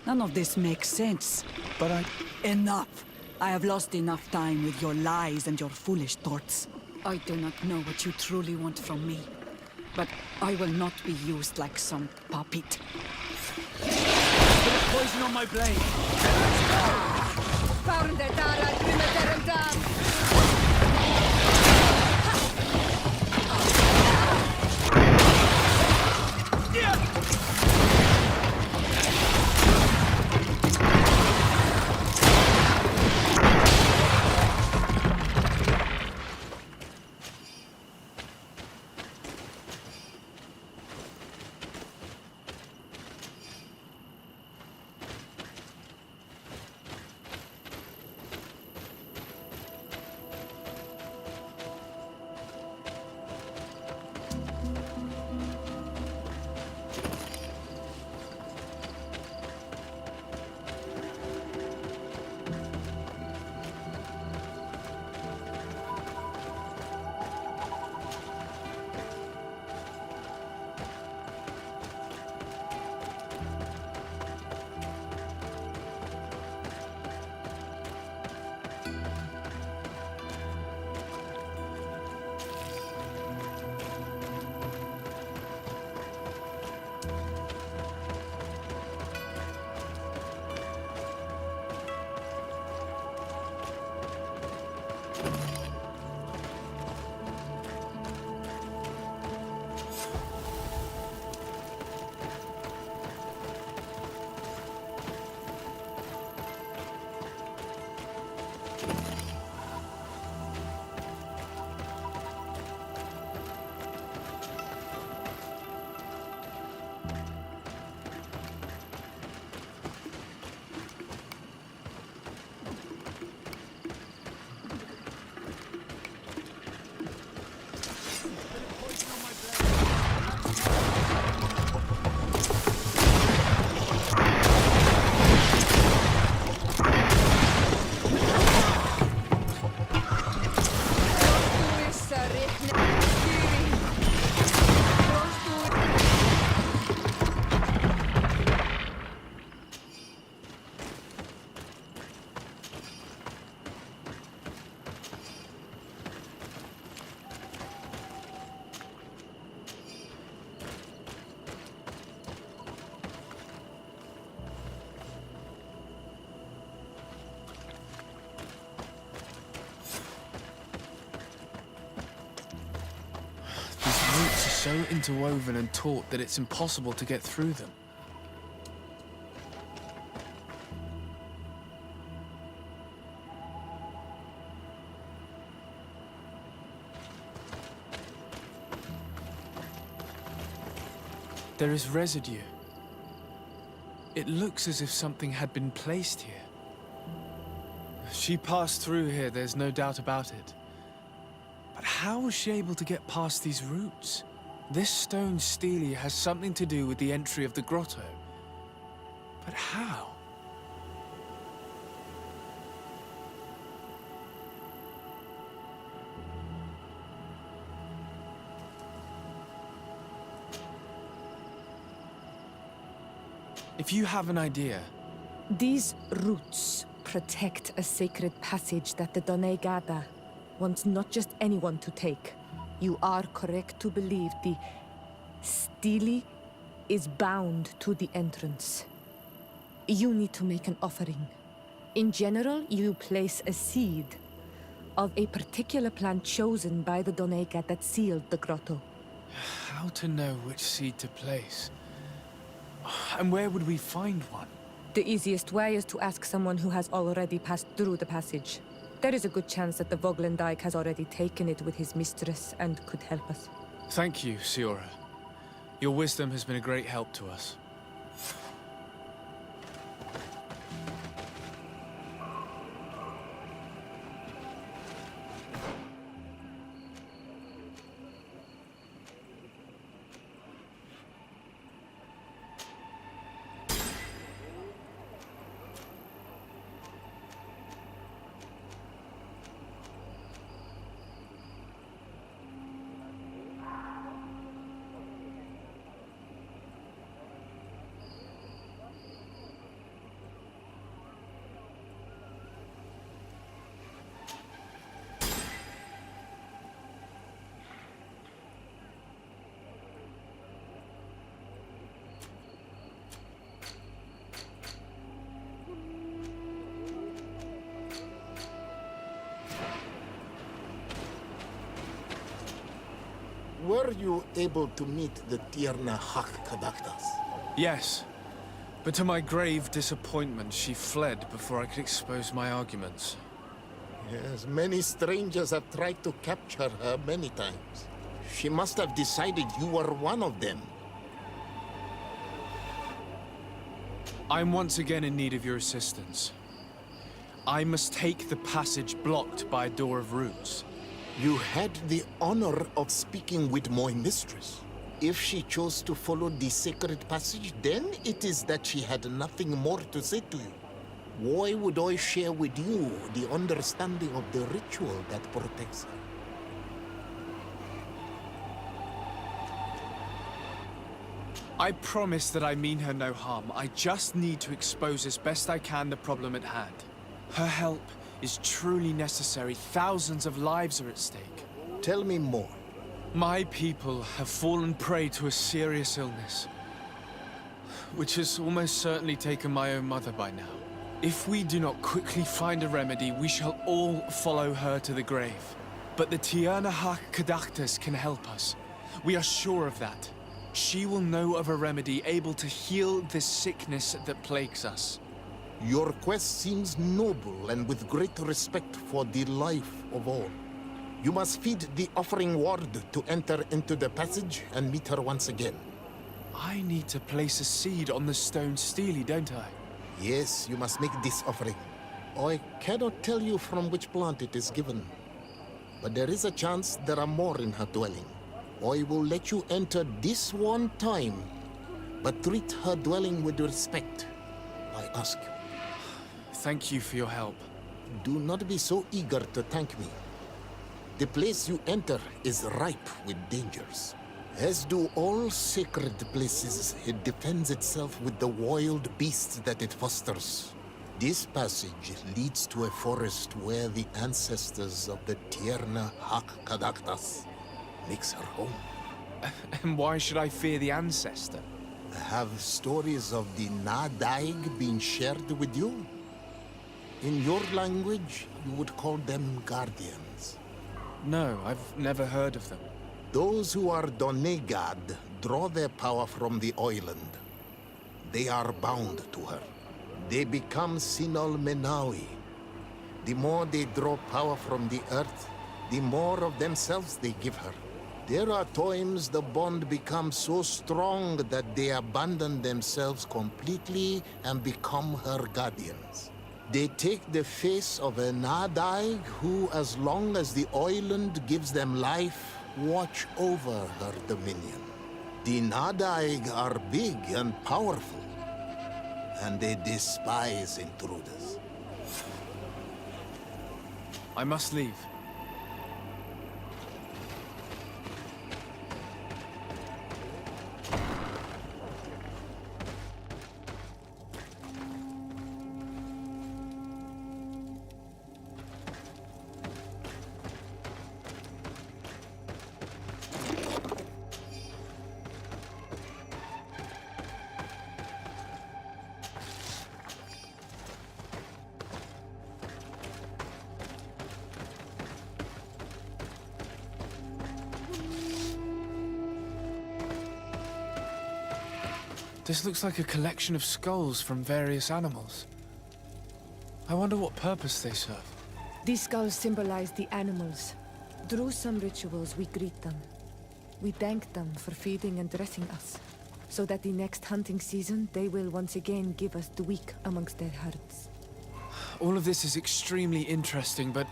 None of this makes sense. But Enough! I have lost enough time with your lies and your foolish thoughts. I do not know what you truly want from me. But I will not be used like some puppet. Put poison on my blade! Found it, Dara, Grimater, so interwoven and taut that it's impossible to get through them. There is residue. It looks as if something had been placed here. She passed through here, there's no doubt about it. But how was she able to get past these roots? This stone stele has something to do with the entry of the grotto. But how? If you have an idea... These roots protect a sacred passage that the Donegada wants not just anyone to take. You are correct to believe the stele is bound to the entrance. You need to make an offering. In general, you place a seed of a particular plant chosen by the Donega that sealed the grotto. How to know which seed to place? And where would we find one? The easiest way is to ask someone who has already passed through the passage. There is a good chance that the Voglendike has already taken it with his mistress and could help us. Thank you, Siora. Your wisdom has been a great help to us. Were you able to meet the Tierna Hak-Kadaktas? Yes, but to my grave disappointment, she fled before I could expose my arguments. Yes, many strangers have tried to capture her many times. She must have decided you were one of them. I'm once again in need of your assistance. I must take the passage blocked by a door of roots. You had the honor of speaking with my mistress. If she chose to follow the sacred passage, then it is that she had nothing more to say to you. Why would I share with you the understanding of the ritual that protects her? I promise that I mean her no harm. I just need to expose as best I can the problem at hand. Her help is truly necessary. Thousands of lives are at stake. Tell me more. My people have fallen prey to a serious illness, which has almost certainly taken my own mother by now. If we do not quickly find a remedy, we shall all follow her to the grave. But the Tierna Hak-Kadaktas can help us. We are sure of that. She will know of a remedy able to heal this sickness that plagues us. Your quest seems noble and with great respect for the life of all. You must feed the offering ward to enter into the passage and meet her once again. I need to place a seed on the stone stele, don't I? Yes, you must make this offering. I cannot tell you from which plant it is given, but there is a chance there are more in her dwelling. I will let you enter this one time, but treat her dwelling with respect, I ask you. Thank you for your help. Do not be so eager to thank me. The place you enter is ripe with dangers. As do all sacred places, it defends itself with the wild beasts that it fosters. This passage leads to a forest where the ancestors of the Tierna Hak-Kadaktas makes her home. And why should I fear the ancestor? Have stories of the Nadaig been shared with you? In your language, you would call them guardians. No, I've never heard of them. Those who are Donegad draw their power from the island. They are bound to her. They become Sinol Menawi. The more they draw power from the earth, the more of themselves they give her. There are times the bond becomes so strong that they abandon themselves completely and become her guardians. They take the face of a Nadaig who, as long as the island gives them life, watch over her dominion. The Nadaig are big and powerful, and they despise intruders. I must leave. This looks like a collection of skulls from various animals. I wonder what purpose they serve. These skulls symbolize the animals. Through some rituals, we greet them. We thank them for feeding and dressing us, so that the next hunting season, they will once again give us the weak amongst their herds. All of this is extremely interesting, but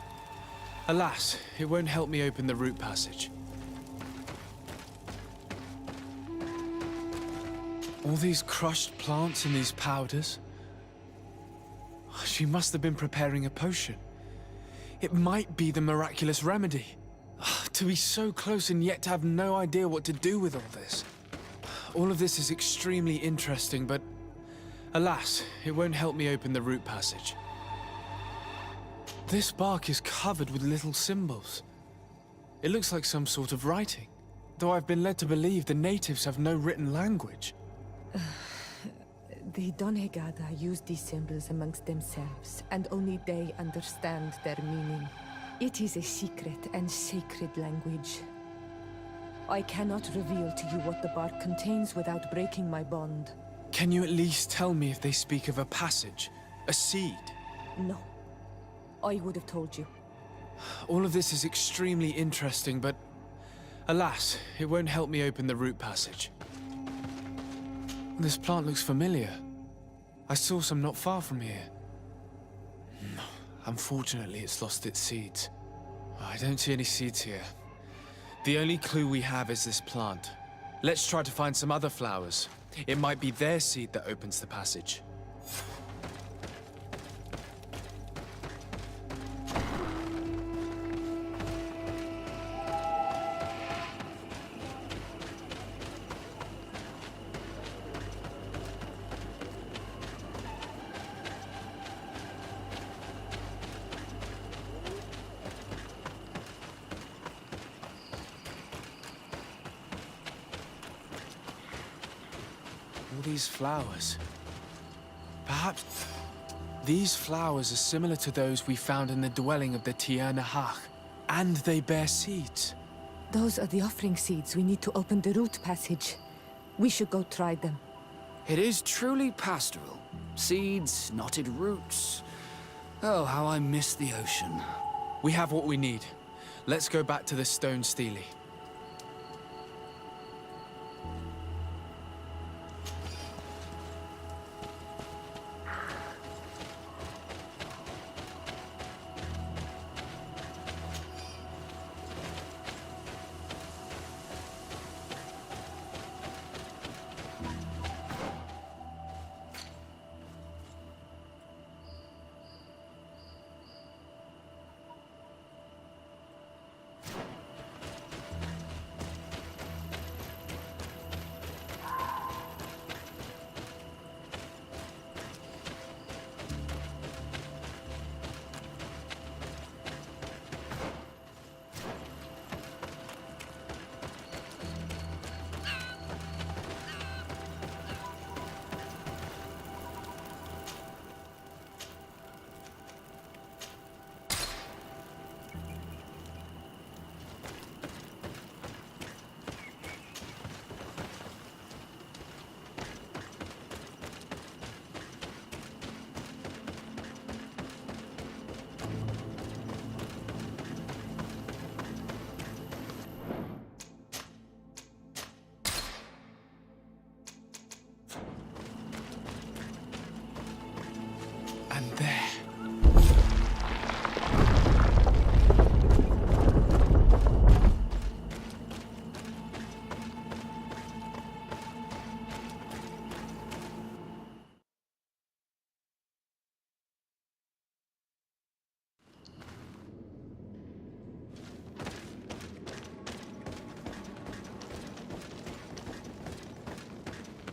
alas, it won't help me open the root passage. All these crushed plants and these powders. She must have been preparing a potion. It might be the miraculous remedy. To be so close and yet to have no idea what to do with all this. All of this is extremely interesting, but alas, it won't help me open the root passage. This bark is covered with little symbols. It looks like some sort of writing, though I've been led to believe the natives have no written language. The Donegada use these symbols amongst themselves, and only they understand their meaning. It is a secret and sacred language. I cannot reveal to you what the bark contains without breaking my bond. Can you at least tell me if they speak of a passage? A seed? No. I would have told you. All of this is extremely interesting, but alas, it won't help me open the root passage. This plant looks familiar. I saw some not far from here. Unfortunately, it's lost its seeds. I don't see any seeds here. The only clue we have is this plant. Let's try to find some other flowers. It might be their seed that opens the passage. All these flowers. Perhaps these flowers are similar to those we found in the dwelling of the Teer Fradee, and they bear seeds. Those are the offering seeds we need to open the root passage. We should go try them. It is truly pastoral. Seeds, knotted roots. Oh, how I miss the ocean. We have what we need. Let's go back to the stone stele.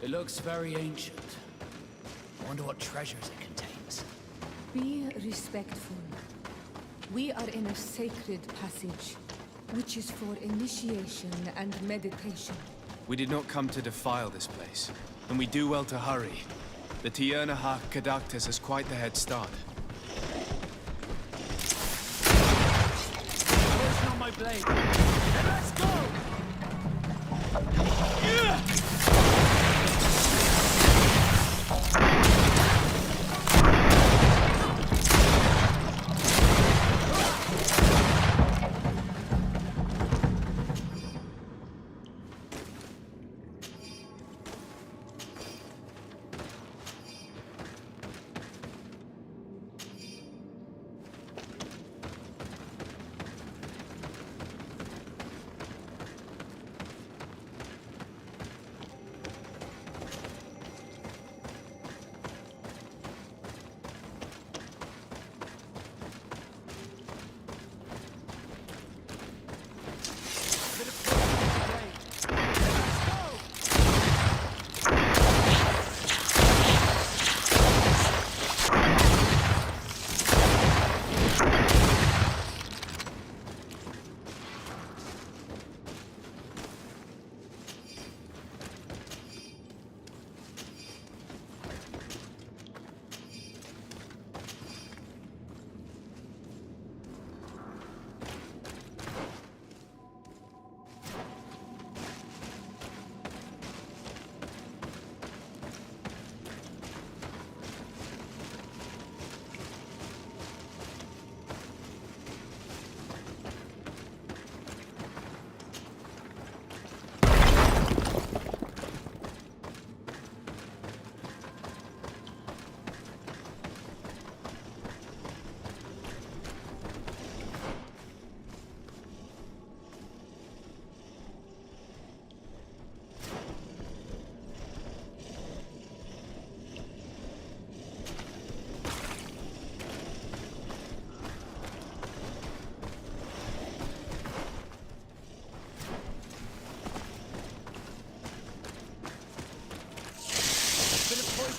It looks very ancient. I wonder what treasures it contains. Be respectful. We are in a sacred passage, which is for initiation and meditation. We did not come to defile this place, and we do well to hurry. The Teer Fradee has quite the head start. Poison on my blade. And let's go!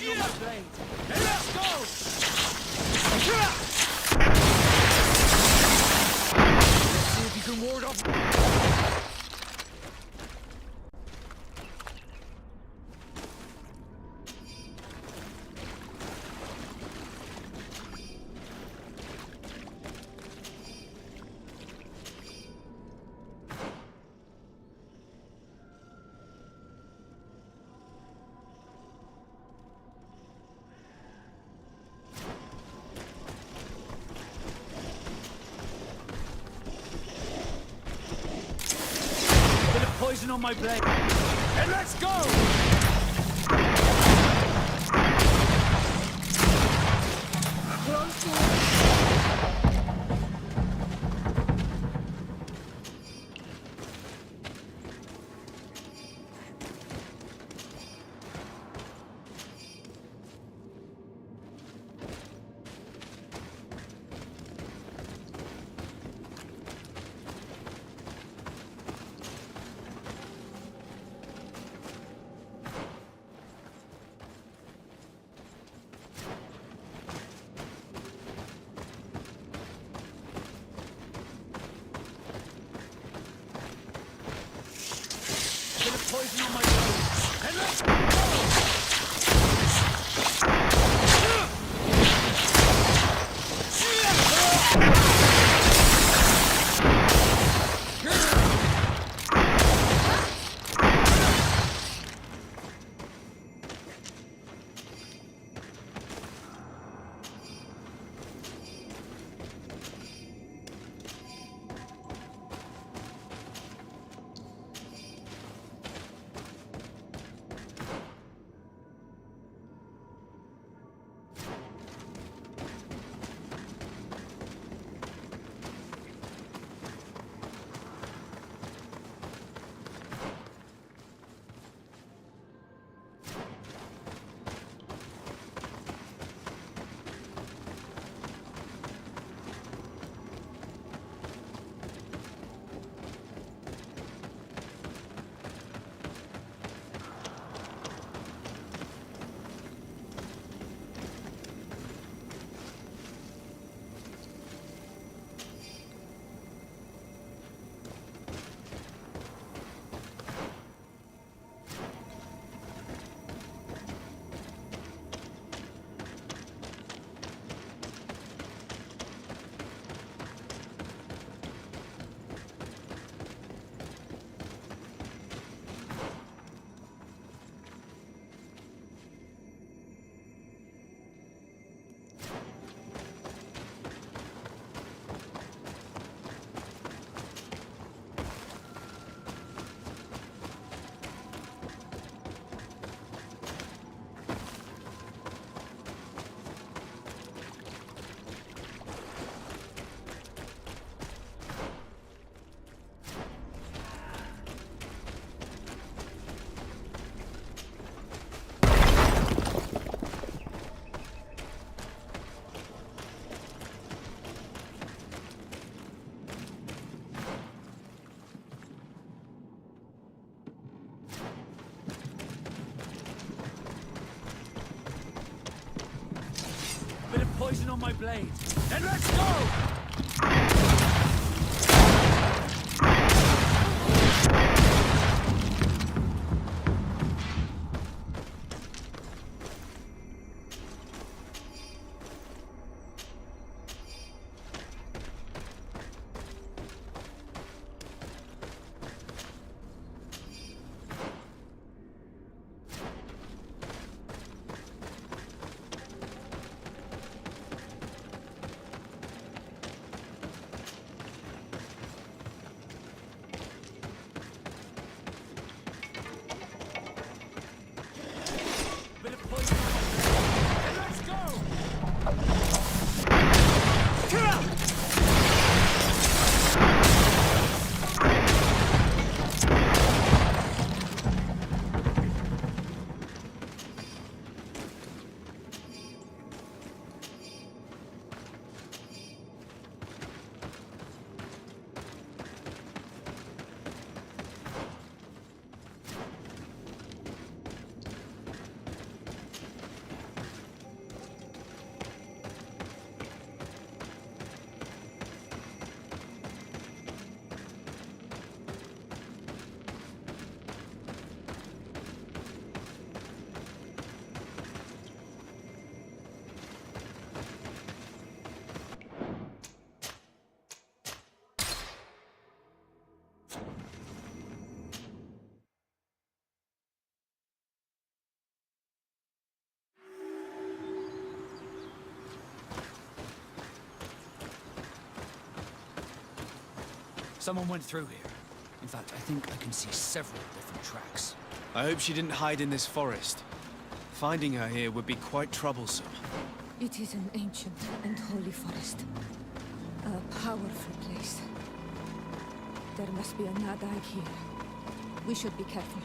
On my blade. And let's go! Let's see if you can ward off. Poison on my blade. And let's go! poison on my blade. Then let's go! Someone went through here. In fact, I think I can see several different tracks. I hope she didn't hide in this forest. Finding her here would be quite troublesome. It is an ancient and holy forest. A powerful place. There must be a Nadai here. We should be careful.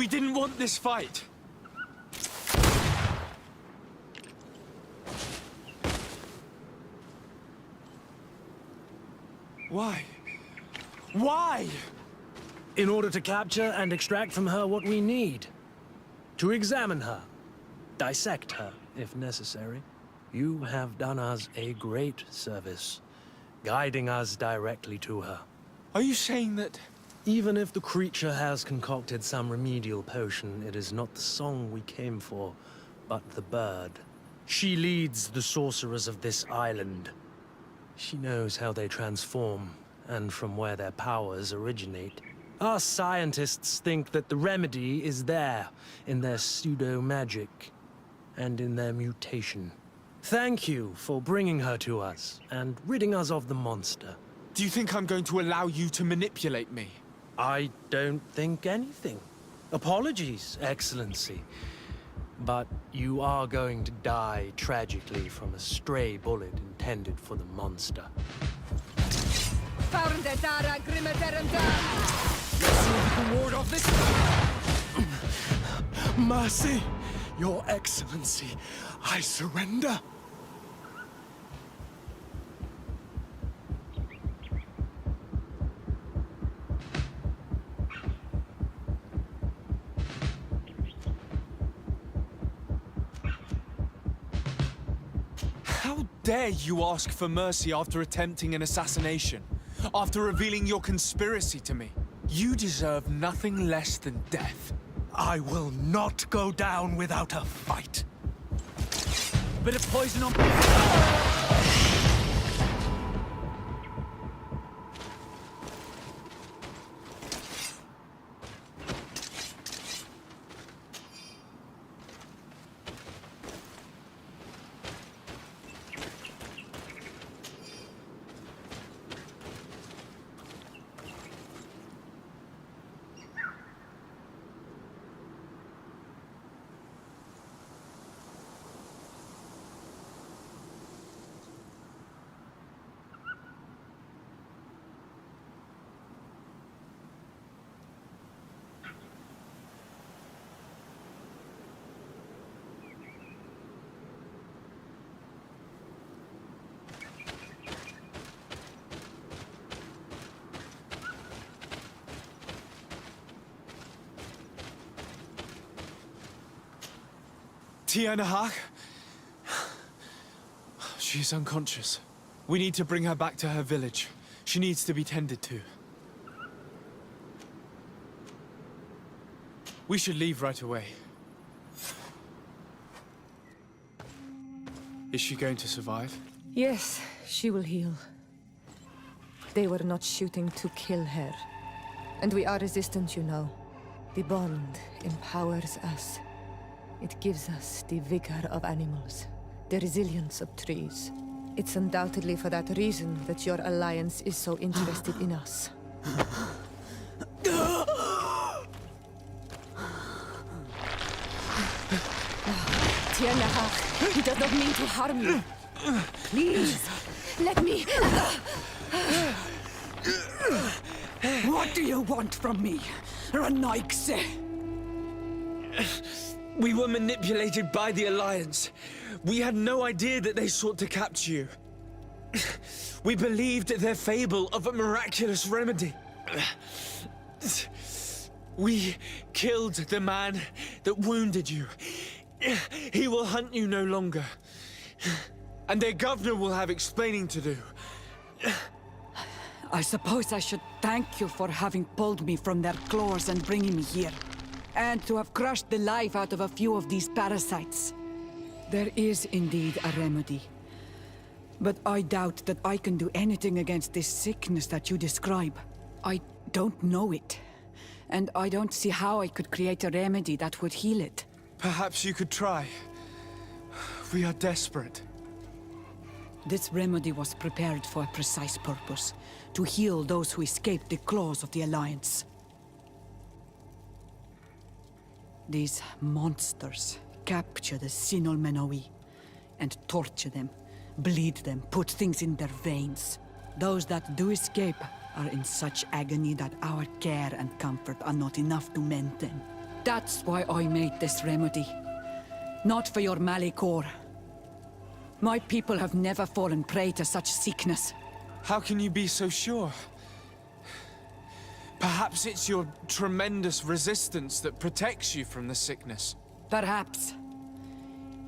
We didn't want this fight. Why? Why? In order to capture and extract from her what we need. To examine her. Dissect her, if necessary. You have done us a great service, guiding us directly to her. Are you saying that... Even if the creature has concocted some remedial potion, it is not the song we came for, but the bird. She leads the sorcerers of this island. She knows how they transform, and from where their powers originate. Our scientists think that the remedy is there, in their pseudo-magic, and in their mutation. Thank you for bringing her to us, and ridding us of the monster. Do you think I'm going to allow you to manipulate me? I don't think anything. Apologies, Excellency. But you are going to die tragically from a stray bullet intended for the monster. Let's see if we can ward off this. Mercy, Your Excellency, I surrender. How dare you ask for mercy after attempting an assassination? After revealing your conspiracy to me? You deserve nothing less than death. I will not go down without a fight. A bit of poison on... Teer Fradee? She's unconscious. We need to bring her back to her village. She needs to be tended to. We should leave right away. Is she going to survive? Yes, she will heal. They were not shooting to kill her. And we are resistant, you know. The bond empowers us. It gives us the vigor of animals, the resilience of trees. It's undoubtedly for that reason that your alliance is so interested in us. Teer Fradee, he does not mean to harm you. Please, let me... What do you want from me, Ranaikse? We were manipulated by the Alliance. We had no idea that they sought to capture you. We believed their fable of a miraculous remedy. We killed the man that wounded you. He will hunt you no longer. And their governor will have explaining to do. I suppose I should thank you for having pulled me from their claws and bringing me here. And to have crushed the life out of a few of these parasites. There is indeed a remedy. But I doubt that I can do anything against this sickness that you describe. I don't know it. And I don't see how I could create a remedy that would heal it. Perhaps you could try. We are desperate. This remedy was prepared for a precise purpose. To heal those who escaped the claws of the Alliance. These monsters capture the Sinol Menoi and torture them, bleed them, put things in their veins. Those that do escape are in such agony that our care and comfort are not enough to mend them. That's why I made this remedy. Not for your Malichor. My people have never fallen prey to such sickness. How can you be so sure? Perhaps it's your tremendous resistance that protects you from the sickness. Perhaps.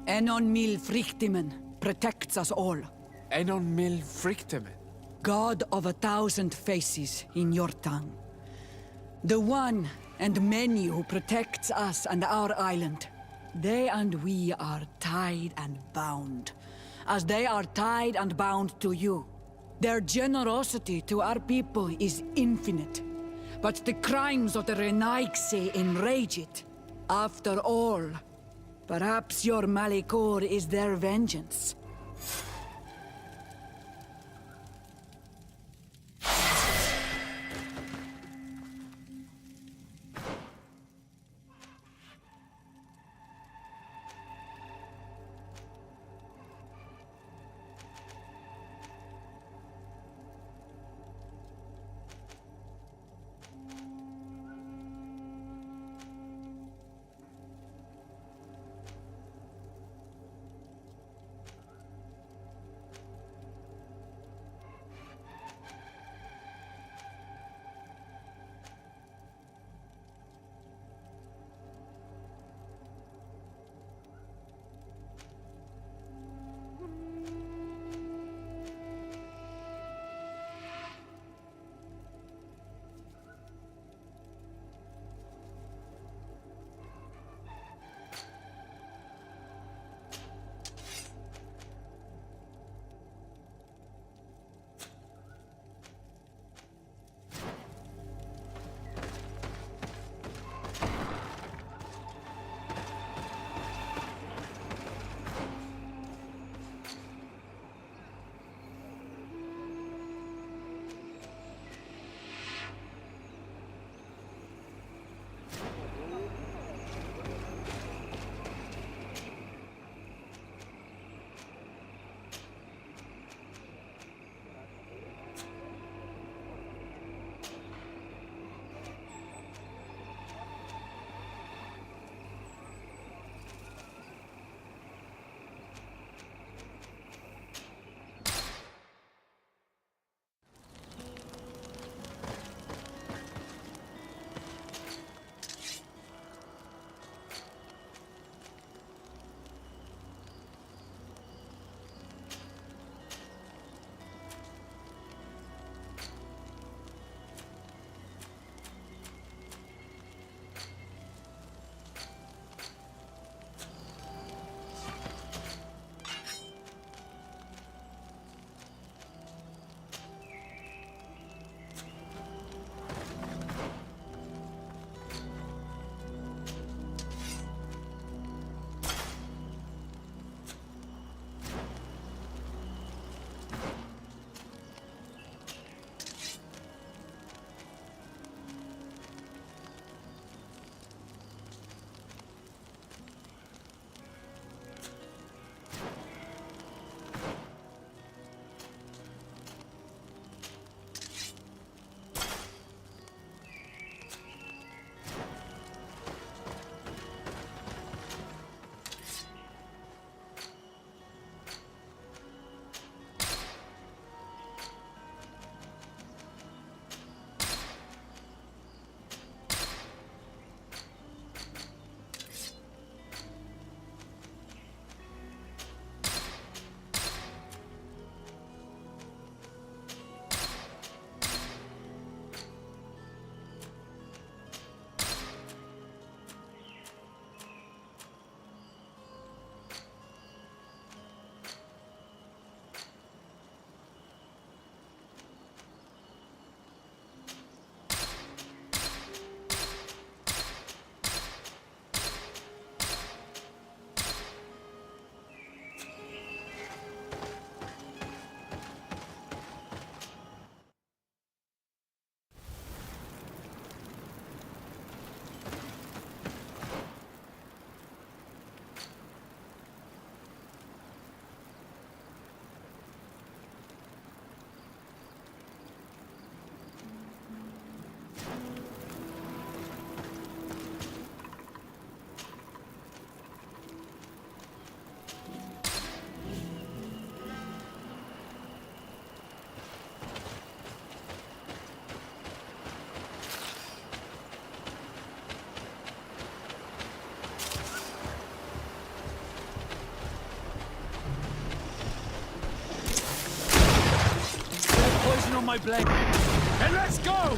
Enon mil frictimen protects us all. Enon mil frictimen? God of 1,000 faces in your tongue. The one and many who protects us and our island. They and we are tied and bound, as they are tied and bound to you. Their generosity to our people is infinite, but the crimes of the Renaigse enrage it. After all, perhaps your Malichor is their vengeance. on my blade. And let's go!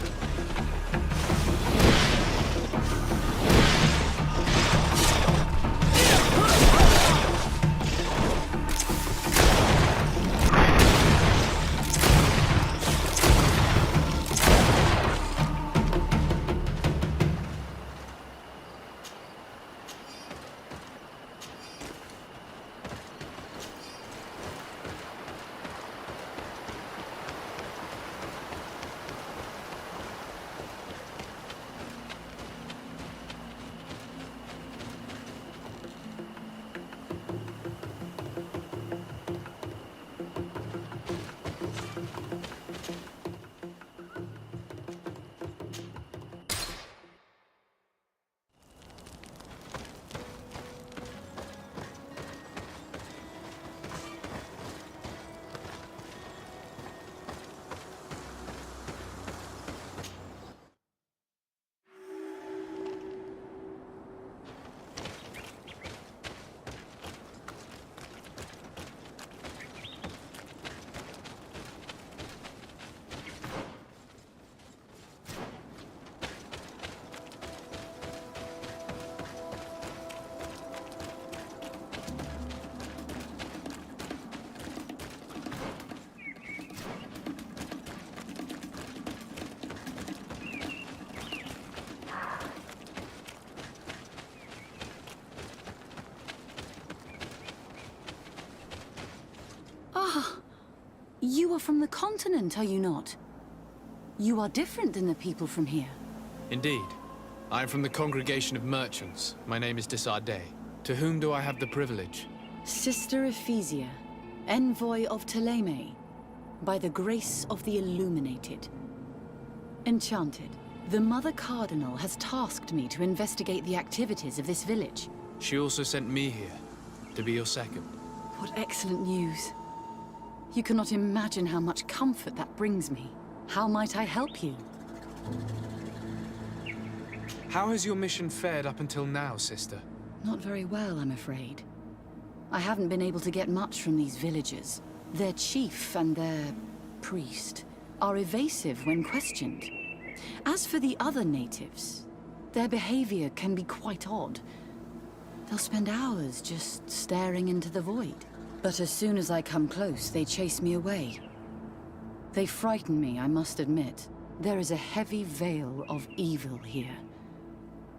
You are from the continent, are you not? You are different than the people from here. Indeed. I am from the congregation of merchants. My name is Disarday. To whom do I have the privilege? Sister Ephesia, envoy of Ptolemy, by the grace of the Illuminated. Enchanted, the Mother Cardinal has tasked me to investigate the activities of this village. She also sent me here, to be your second. What excellent news. You cannot imagine how much comfort that brings me. How might I help you? How has your mission fared up until now, sister? Not very well, I'm afraid. I haven't been able to get much from these villagers. Their chief and their priest are evasive when questioned. As for the other natives, their behavior can be quite odd. They'll spend hours just staring into the void. But as soon as I come close, they chase me away. They frighten me, I must admit. There is a heavy veil of evil here.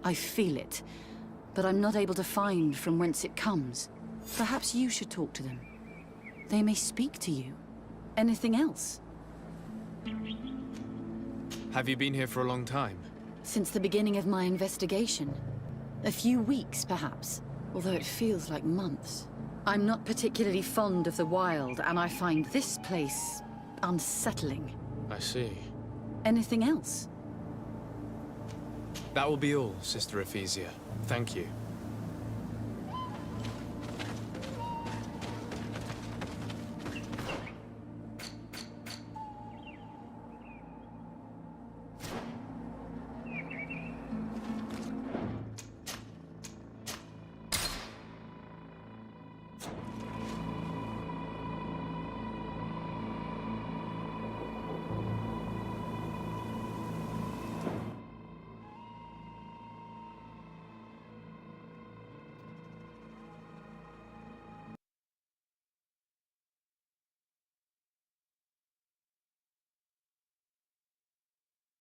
I feel it, but I'm not able to find from whence it comes. Perhaps you should talk to them. They may speak to you. Anything else? Have you been here for a long time? Since the beginning of my investigation. A few weeks, perhaps, although it feels like months. I'm not particularly fond of the wild, and I find this place unsettling. I see. Anything else? That will be all, Sister Ephesia. Thank you.